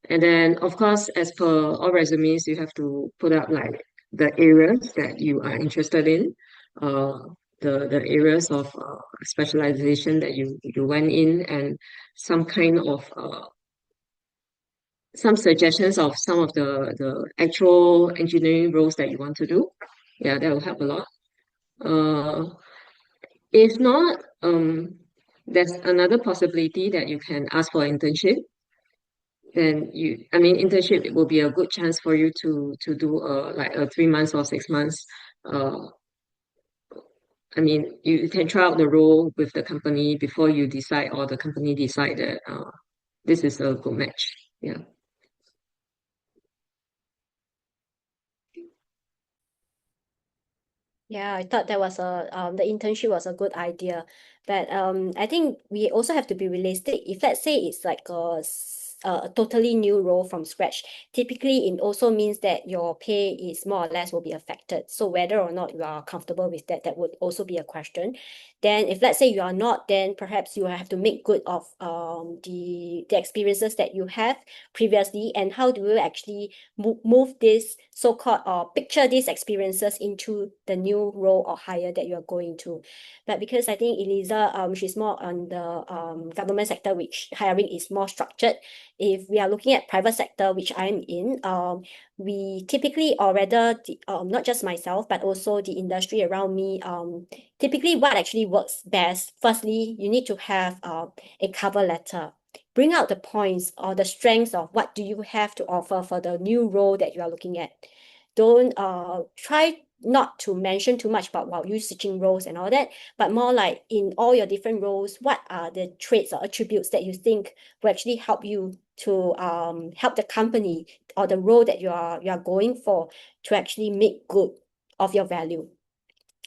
And then, of course, as per all resumes, you have to put up like the areas that you are interested in, uh, the areas of specialization that you went in, and some kind of some suggestions of some of the actual engineering roles that you want to do. Yeah, that will help a lot. If not, there's another possibility that you can ask for internship. Then I mean, internship will be a good chance for you to do like a 3 months or 6 months. Uh, I mean, you can try out the role with the company before you decide, or the company decide that this is a good match. Yeah. Yeah, I thought that was the internship was a good idea. But I think we also have to be realistic. If let's say it's like a totally new role from scratch, typically it also means that your pay is more or less will be affected. So whether or not you are comfortable with that, that would also be a question. Then if let's say you are not, then perhaps you have to make good of the experiences that you have previously, and how do you actually move this so-called or picture these experiences into the new role or hire that you're going to. But because I think Eliza, she's more on the government sector, which hiring is more structured. If we are looking at private sector, which I'm in, we typically, or rather, not just myself, but also the industry around me, typically what actually works best, firstly, you need to have a cover letter. Bring out the points or the strengths of what do you have to offer for the new role that you are looking at. Don't try not to mention too much about while you switching roles and all that, but more like in all your different roles, what are the traits or attributes that you think will actually help you to help the company or the role that you are going for to actually make good of your value.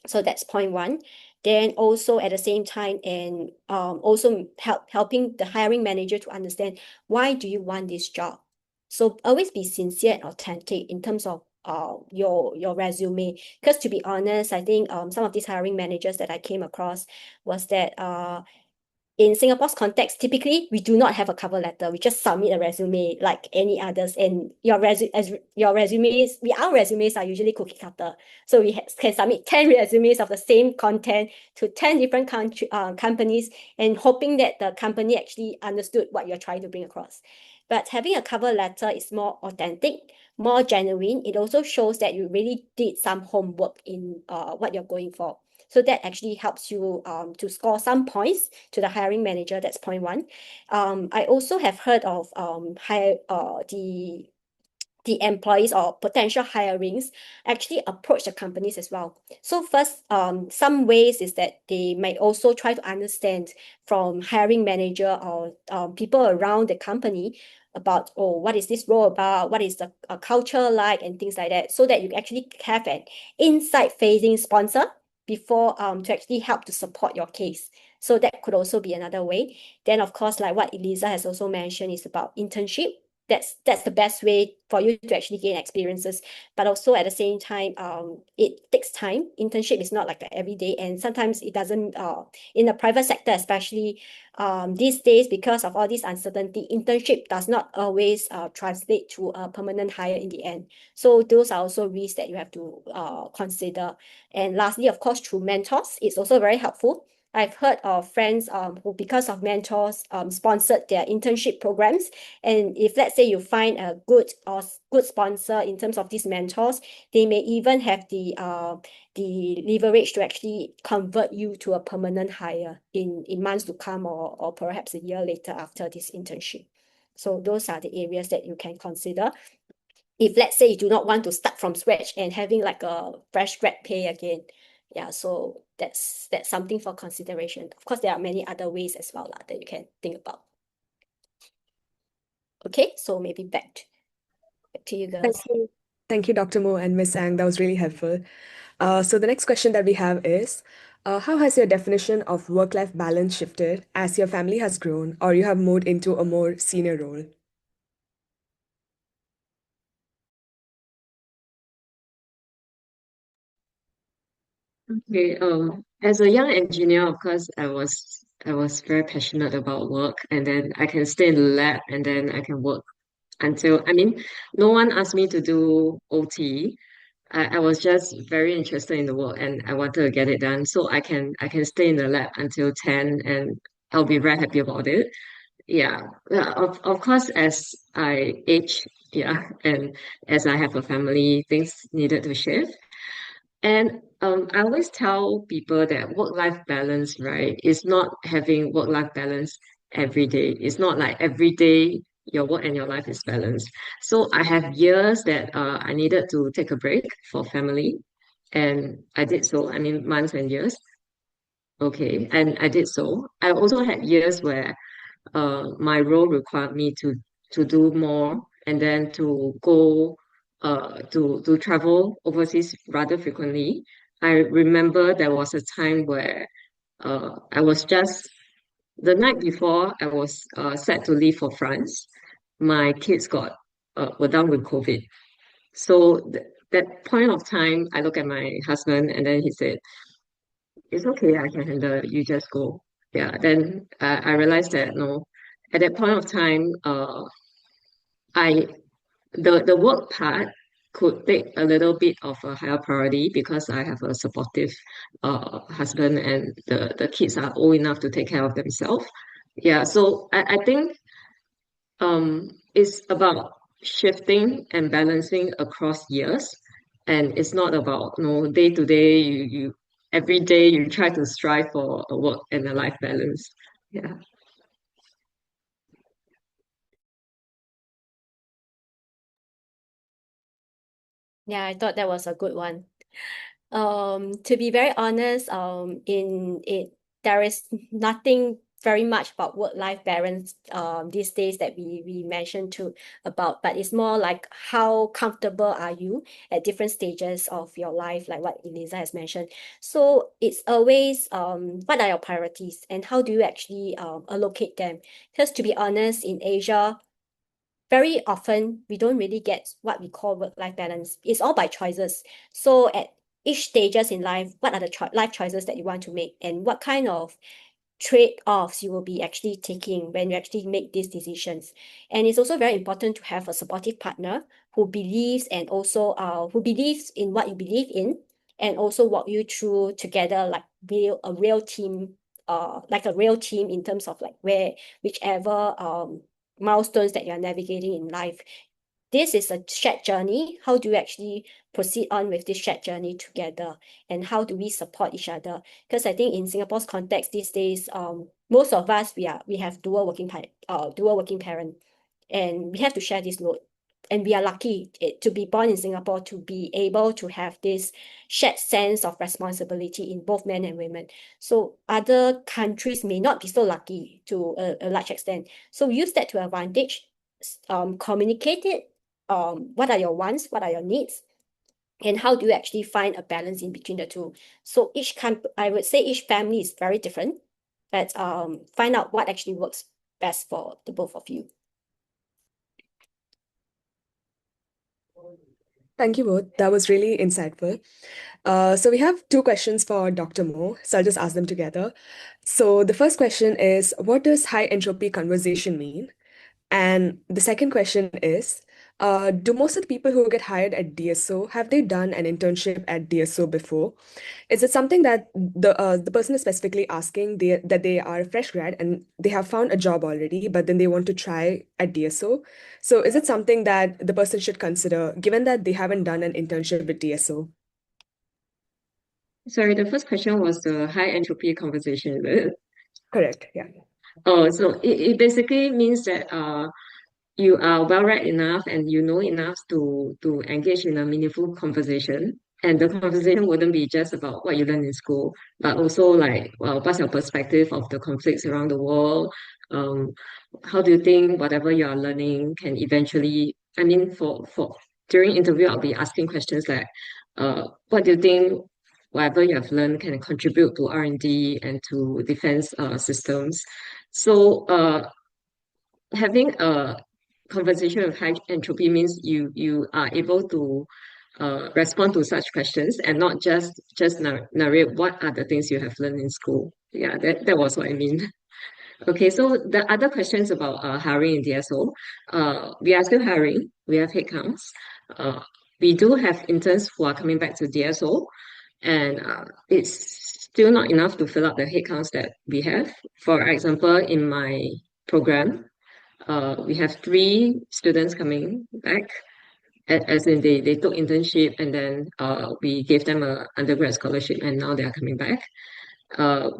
So that's point one. Then also at the same time, and also helping the hiring manager to understand why do you want this job. So always be sincere and authentic in terms of your resume. Because to be honest, I think some of these hiring managers that I came across was that in Singapore's context, typically we do not have a cover letter. We just submit a resume like any others, and your resumes, our resumes are usually cookie cutter. So we can submit 10 resumes of the same content to 10 different companies, and hoping that the company actually understood what you're trying to bring across. But having a cover letter is more authentic, more genuine. It also shows that you really did some homework in what you're going for. So that actually helps you to score some points to the hiring manager. That's point one. I also have heard of the employees or potential hirings actually approach the companies as well. So first, some ways is that they might also try to understand from hiring manager or people around the company about, oh, what is this role about? What is the culture like and things like that, so that you actually have an inside-facing sponsor before to actually help to support your case. So that could also be another way. Then, of course, like what Eliza has also mentioned is about internship. that's the best way for you to actually gain experiences. But also at the same time, it takes time. Internship is not like a everyday, and sometimes it doesn't. In the private sector, especially, these days, because of all this uncertainty, internship does not always translate to a permanent hire in the end. So those are also risks that you have to consider. And lastly, of course, through mentors, it's also very helpful. I've heard of friends who, because of mentors, sponsored their internship programs. And if let's say you find a good sponsor in terms of these mentors, they may even have the leverage to actually convert you to a permanent hire in months to come, or perhaps a year later after this internship. So those are the areas that you can consider. If let's say you do not want to start from scratch and having like a fresh grad pay again. Yeah, so that's something for consideration. Of course, there are many other ways as well that you can think about. Okay, so maybe back to you Thank girls. you. Thank you, Dr. Mo and Miss Ang. That was really helpful. So the next question that we have is, how has your definition of work-life balance shifted as your family has grown or you have moved into a more senior role? Okay, as a young engineer, of course, I was very passionate about work, and then I can stay in the lab, and then I can work until, I mean, no one asked me to do OT. I was just very interested in the work, and I wanted to get it done. So I can stay in the lab until 10, and I'll be very happy about it. Yeah. Of course, as I age, yeah, and as I have a family, things needed to shift. And I always tell people that work-life balance, right, is not having work-life balance every day. It's not like every day your work and your life is balanced. So I have years that I needed to take a break for family, and I did so. I mean, months and years. Okay, and I did so. I also had years where my role required me to do more, and then to go to travel overseas rather frequently. I remember there was a time where I was just the night before I was set to leave for France. My kids got were down with COVID. So that point of time, I look at my husband, and then he said, "It's okay, I can handle it. You just go." Yeah. Then I realized that no, at that point of time, I the work part could take a little bit of a higher priority because I have a supportive husband, and the kids are old enough to take care of themselves. Yeah, so I think it's about shifting and balancing across years, and it's not about day to day. You every day you try to strive for a work and a life balance. Yeah. Yeah, I thought that was a good one. To be very honest, in it there is nothing very much about work-life balance these days that we mentioned to about, but it's more like how comfortable are you at different stages of your life, like what Eliza has mentioned. So it's always what are your priorities and how do you actually allocate them? Because to be honest, in Asia, very often we don't really get what we call work-life balance. It's all by choices. So at each stages in life, what are the life choices that you want to make, and what kind of trade-offs you will be actually taking when you actually make these decisions. And it's also very important to have a supportive partner who believes, and also who believes in what you believe in, and also walk you through together like a real team, like a real team in terms of like whichever milestones that you're navigating in life. This is a shared journey. How do you actually proceed on with this shared journey together? And how do we support each other? Because I think in Singapore's context these days, most of us we have dual working parent, and we have to share this load. And we are lucky to be born in Singapore to be able to have this shared sense of responsibility in both men and women. So other countries may not be so lucky to a large extent. So use that to advantage, communicate it. What are your wants? What are your needs? And how do you actually find a balance in between the two? So I would say each family is very different, but find out what actually works best for the both of you. Thank you both. That was really insightful. So we have two questions for Dr. Mo. So I'll just ask them together. So the first question is, what does high entropy conversation mean? And the second question is, do most of the people who get hired at DSO, have they done an internship at DSO before? Is it something that the person is specifically asking that they are a fresh grad and they have found a job already, but then they want to try at DSO? So is it something that the person should consider, given that they haven't done an internship with DSO? Sorry, the first question was the high entropy conversation, is it? Correct. Yeah. Oh, so it basically means that you are well read enough and you know enough to engage in a meaningful conversation. And the conversation wouldn't be just about what you learn in school, but also like, well, what's your perspective of the conflicts around the world? Um, how do you think whatever you are learning can eventually, I mean, for during interview, I'll be asking questions like, what do you think whatever you have learned can contribute to R&D and to defense systems? So having a conversation with high entropy means you are able to respond to such questions and not just narrate what are the things you have learned in school. Yeah, that was what I mean. Okay, so the other questions about hiring in DSO, we are still hiring. We have headcounts. Uh, we do have interns who are coming back to DSO, and it's still not enough to fill up the headcounts that we have. For example, in my program, we have three students coming back, as in they took internship and then we gave them a undergrad scholarship and now they are coming back.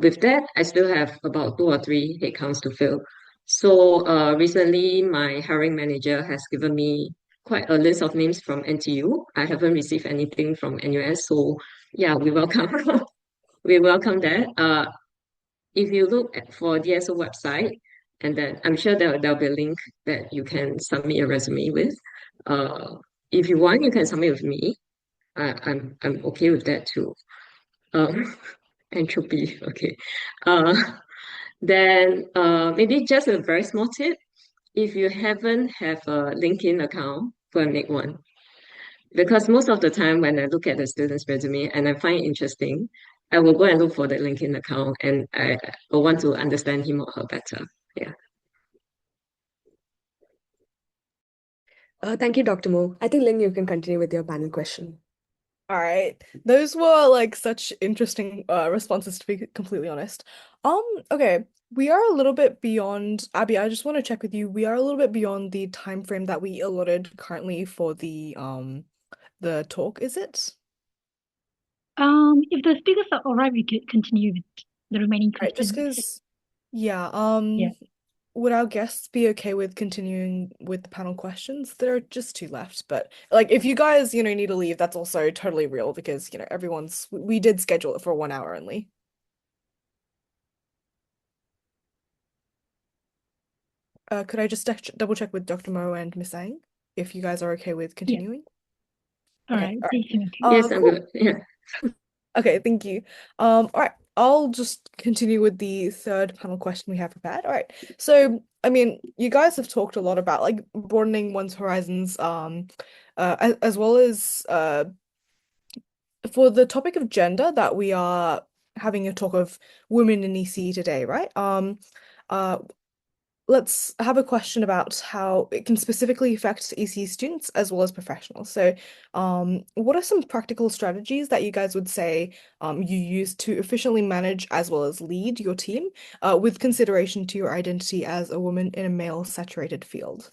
With that, I still have about two or three headcounts to fill. So recently, my hiring manager has given me quite a list of names from NTU. I haven't received anything from NUS, so yeah, we welcome we welcome that. If you look at for DSO website, and then I'm sure there'll be a link that you can submit your resume with. Uh, if you want, you can submit with me. I'm okay with that too. Um, entropy, okay. Uh, then maybe just a very small tip. If you haven't have a LinkedIn account, go and make one. Because most of the time when I look at the student's resume and I find it interesting, I will go and look for the LinkedIn account and I will want to understand him or her better. Yeah. Thank you, Dr. Mo. I think, Ling, you can continue with your panel question. All right. Those were like such interesting responses, to be completely honest. Okay. We are a little bit beyond, Abby, I just want to check with you. We are a little bit beyond the time frame that we allotted currently for the talk, is it? If the speakers are all right, we could continue with the remaining Right, just questions. because, yeah, Yeah. would our guests be okay with continuing with the panel questions? There are just two left, but like if you guys, need to leave, that's also totally real because, we did schedule it for 1 hour only. Could I just double check with Dr. Mo and Miss Ang if you guys are okay with continuing? All Okay, right. all They right. seem okay. Yes, I'm Cool. good. Yeah. Okay, thank you. All right, I'll just continue with the third panel question we have prepared. All right, so I mean, you guys have talked a lot about like broadening one's horizons, as well as for the topic of gender that we are having a talk of women in EC today, right? Uh, let's have a question about how it can specifically affect EC students as well as professionals. So, what are some practical strategies that you guys would say you use to efficiently manage as well as lead your team, with consideration to your identity as a woman in a male-saturated field?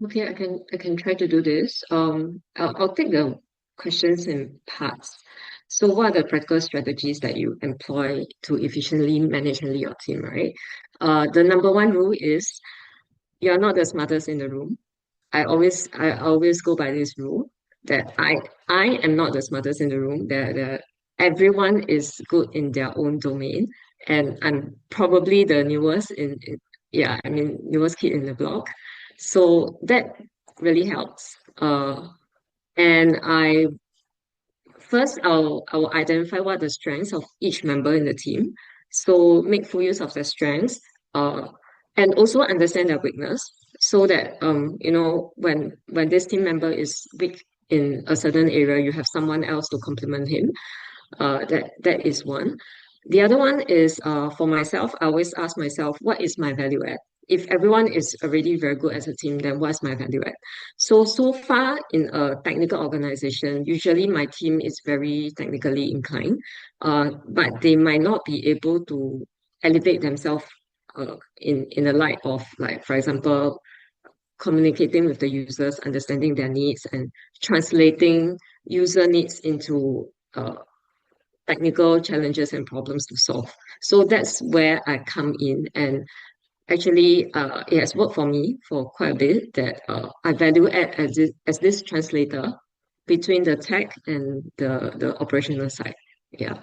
Okay, I can try to do this. I'll take the questions in parts. So what are the practical strategies that you employ to efficiently manage and lead your team, right? The number one rule is you're not the smartest in the room. I always go by this rule that I am not the smartest in the room. That everyone is good in their own domain, and I'm probably the newest yeah, I mean newest kid in the block. So that really helps. And I will identify what are the strengths of each member in the team. So make full use of their strengths, uh, and also understand their weakness, so that when this team member is weak in a certain area, you have someone else to complement him. That is one. The other one is for myself, I always ask myself, what is my value add? If everyone is already very good as a team, then what's my value add? So far in a technical organization, usually my team is very technically inclined, but they might not be able to elevate themselves in the light of, like, for example, communicating with the users, understanding their needs, and translating user needs into technical challenges and problems to solve. So that's where I come in, and actually it has worked for me for quite a bit, that I value add as this translator between the tech and the operational side. Yeah.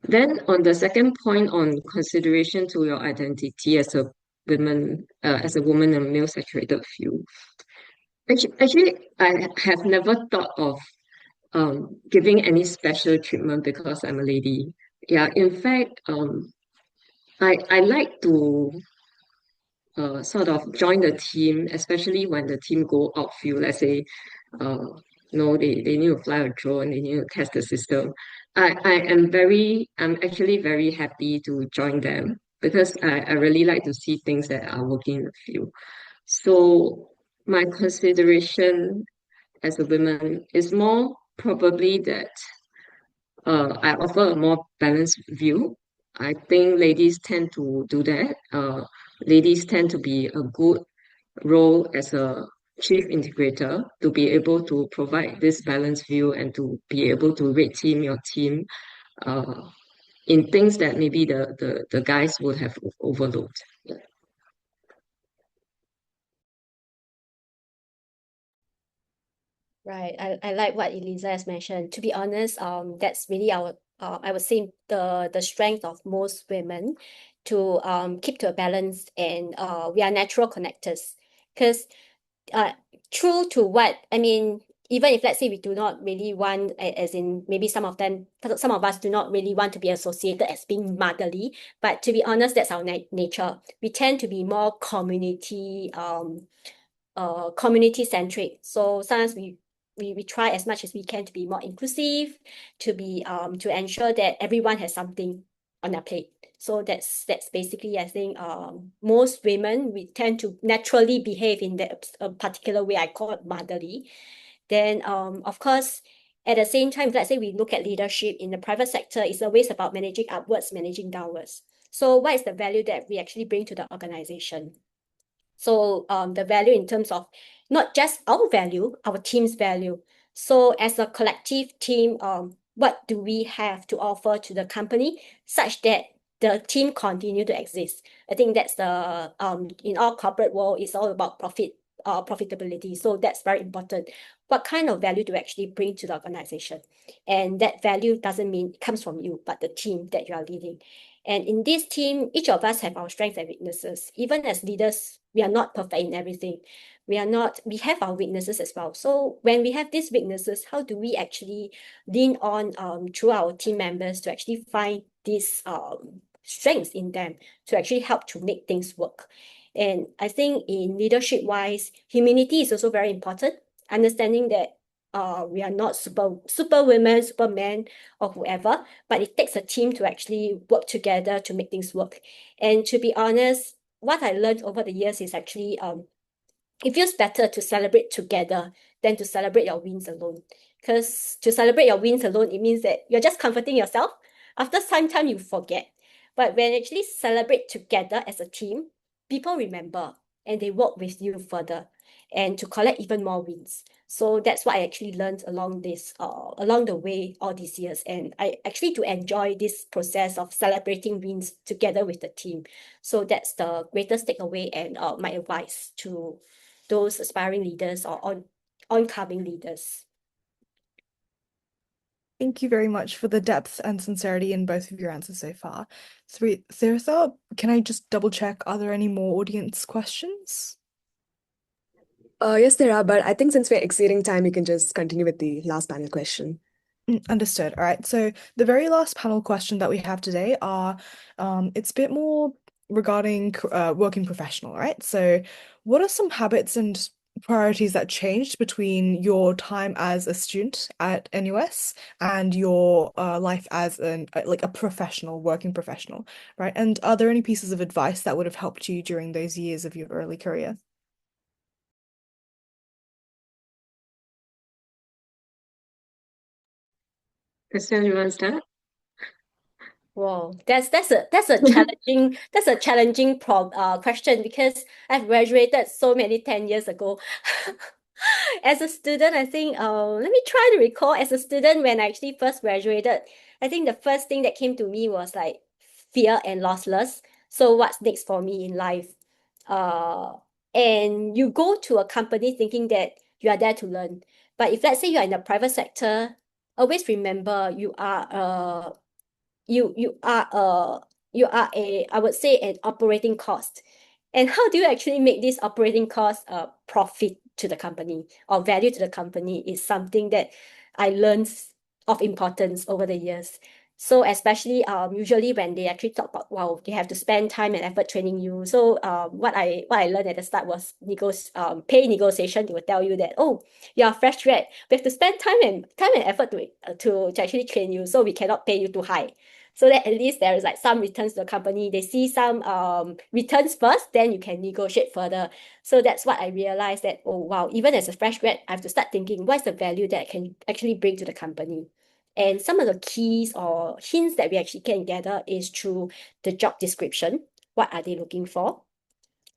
Then on the second point, on consideration to your identity as a woman in a male saturated field. Actually, I have never thought of giving any special treatment because I'm a lady. Yeah, in fact, I like to sort of join the team, especially when the team go outfield. Let's say, uh, they need to fly a drone, they need to test the system. I'm actually very happy to join them because I really like to see things that are working in the field. So my consideration as a woman is more probably that I offer a more balanced view. I think ladies tend to do that. Ladies tend to be a good role as a chief integrator, to be able to provide this balanced view and to be able to rate team your team uh, in things that maybe the guys would have overlooked. Yeah. Right. I like what Eliza has mentioned. To be honest, that's really our I would say the strength of most women to keep to a balance, and we are natural connectors. Because uh true to what I mean, even if let's say we do not really want, as in maybe some of us do not really want to be associated as being motherly, but to be honest, that's our nature. We tend to be more community centric. So sometimes we try as much as we can to be more inclusive, to be to ensure that everyone has something on their plate. So that's basically, I think, most women, we tend to naturally behave in that particular way. I call it motherly. Then of course, at the same time, let's say we look at leadership in the private sector, it's always about managing upwards, managing downwards. So what is the value that we actually bring to the organization? So the value in terms of not just our value, our team's value. So as a collective team, what do we have to offer to the company such that the team continue to exist? I think that's the in our corporate world, it's all about profitability. So that's very important. What kind of value do we actually bring to the organization? And that value doesn't mean it comes from you, but the team that you are leading. And in this team, each of us have our strengths and weaknesses. Even as leaders, we are not perfect in everything. We have our weaknesses as well. So when we have these weaknesses, how do we actually lean on through our team members to actually find these strengths in them to actually help to make things work? And I think in leadership wise, humility is also very important. Understanding that we are not super women, supermen, or whoever, but it takes a team to actually work together to make things work. And to be honest, what I learned over the years is actually it feels better to celebrate together than to celebrate your wins alone. Because to celebrate your wins alone, it means that you're just comforting yourself. After some time, you forget. But when you actually celebrate together as a team, people remember and they work with you further and to collect even more wins. So that's what I actually learned along the way all these years. And I actually do enjoy this process of celebrating wins together with the team. So that's the greatest takeaway and my advice to those aspiring leaders or oncoming leaders. Thank you very much for the depth and sincerity in both of your answers so far. Thirtha, can I just double check, are there any more audience questions? Yes, there are, but I think since we're exceeding time, we can just continue with the last panel question. Understood. All right. So the very last panel question that we have today it's a bit more regarding working professional, right? So what are some habits and priorities that changed between your time as a student at NUS and your life as like a professional, working professional, right? And are there any pieces of advice that would have helped you during those years of your early career? Christian, you want to start? Wow, that's a challenging question because I've graduated so many 10 years ago. As a student, I think let me try to recall as a student when I actually first graduated, I think the first thing that came to me was like fear and lossless. So what's next for me in life? Uh, and you go to a company thinking that you are there to learn. But if let's say you are in the private sector, always remember you are a I would say an operating cost. And how do you actually make this operating cost a profit to the company or value to the company is something that I learned of importance over the years. So especially usually when they actually talk about wow they have to spend time and effort training you. So what I learned at the start was pay negotiation. They will tell you that oh you're a fresh grad, we have to spend time and effort to actually train you, so we cannot pay you too high, so that at least there is like some returns to the company. They see some returns first, then you can negotiate further. So that's what I realized that, oh wow, even as a fresh grad, I have to start thinking what's the value that I can actually bring to the company. And some of the keys or hints that we actually can gather is through the job description. What are they looking for?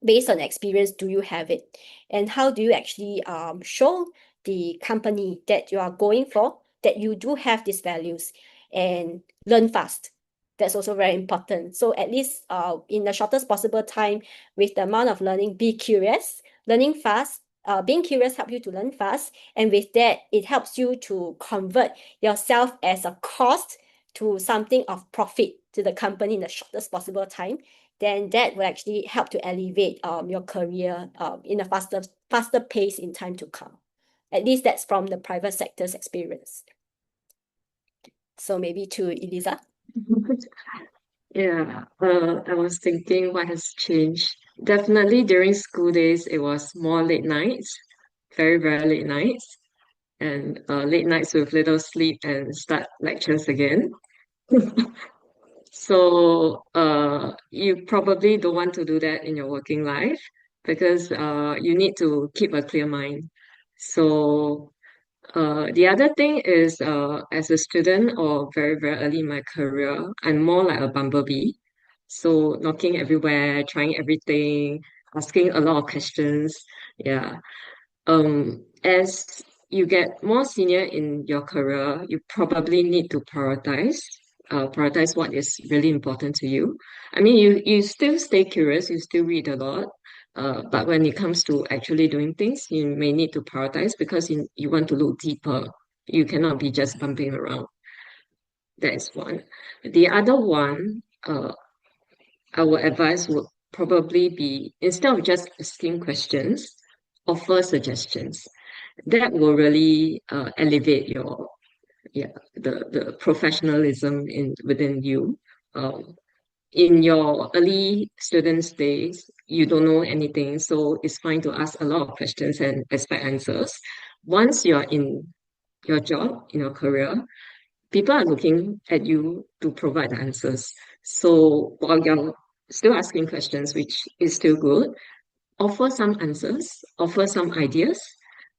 Based on experience, do you have it? And how do you actually show the company that you are going for that you do have these values and learn fast? That's also very important. So at least in the shortest possible time, with the amount of learning, be curious, learning fast. Being curious helps you to learn fast, and with that, it helps you to convert yourself as a cost to something of profit to the company in the shortest possible time. Then that will actually help to elevate your career in a faster pace in time to come. At least that's from the private sector's experience. So maybe to Eliza. Yeah, I was thinking what has changed. Definitely during school days, it was more late nights, very, very late nights, and late nights with little sleep and start lectures again. So you probably don't want to do that in your working life because you need to keep a clear mind. So the other thing is as a student or very, very early in my career, I'm more like a bumblebee. So knocking everywhere, trying everything, asking a lot of questions. Yeah. As you get more senior in your career, you probably need to prioritize what is really important to you. I mean, you still stay curious, you still read a lot, but when it comes to actually doing things, you may need to prioritize because you want to look deeper. You cannot be just bumping around. That is one. The other one, our advice would probably be instead of just asking questions, offer suggestions that will really elevate your the professionalism in within you. In your early students days, you don't know anything, so it's fine to ask a lot of questions and expect answers. Once you're in your job, in your career, people are looking at you to provide the answers. So while you're still asking questions, which is still good, offer some answers, offer some ideas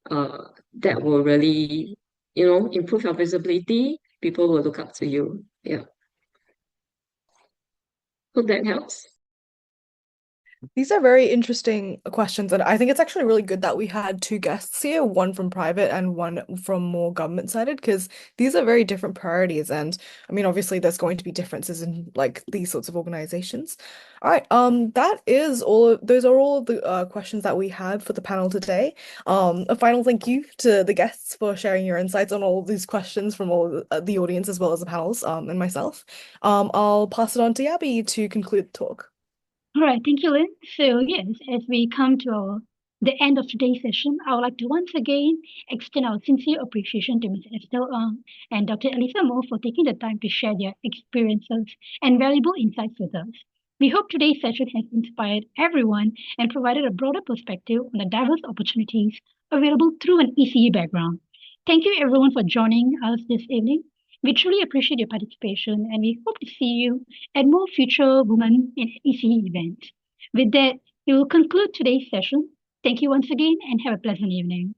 that will really, improve your visibility. People will look up to you. Yeah. Hope that helps. These are very interesting questions, and I think it's actually really good that we had two guests here, one from private and one from more government sided, because these are very different priorities. And I mean, obviously, there's going to be differences in like these sorts of organizations. All right, that is those are all of the questions that we had for the panel today. A final thank you to the guests for sharing your insights on all of these questions from all of the audience as well as the panels, and myself. I'll pass it on to Yabby to conclude the talk. All right, thank you, Lynn. So yes, as we come to our the end of today's session, I would like to once again extend our sincere appreciation to Ms. Estelle Ng and Dr. Elisa Mo for taking the time to share their experiences and valuable insights with us. We hope today's session has inspired everyone and provided a broader perspective on the diverse opportunities available through an ECE background. Thank you everyone for joining us this evening. We truly appreciate your participation and we hope to see you at more future Women in ECE events. With that, we will conclude today's session. Thank you once again and have a pleasant evening.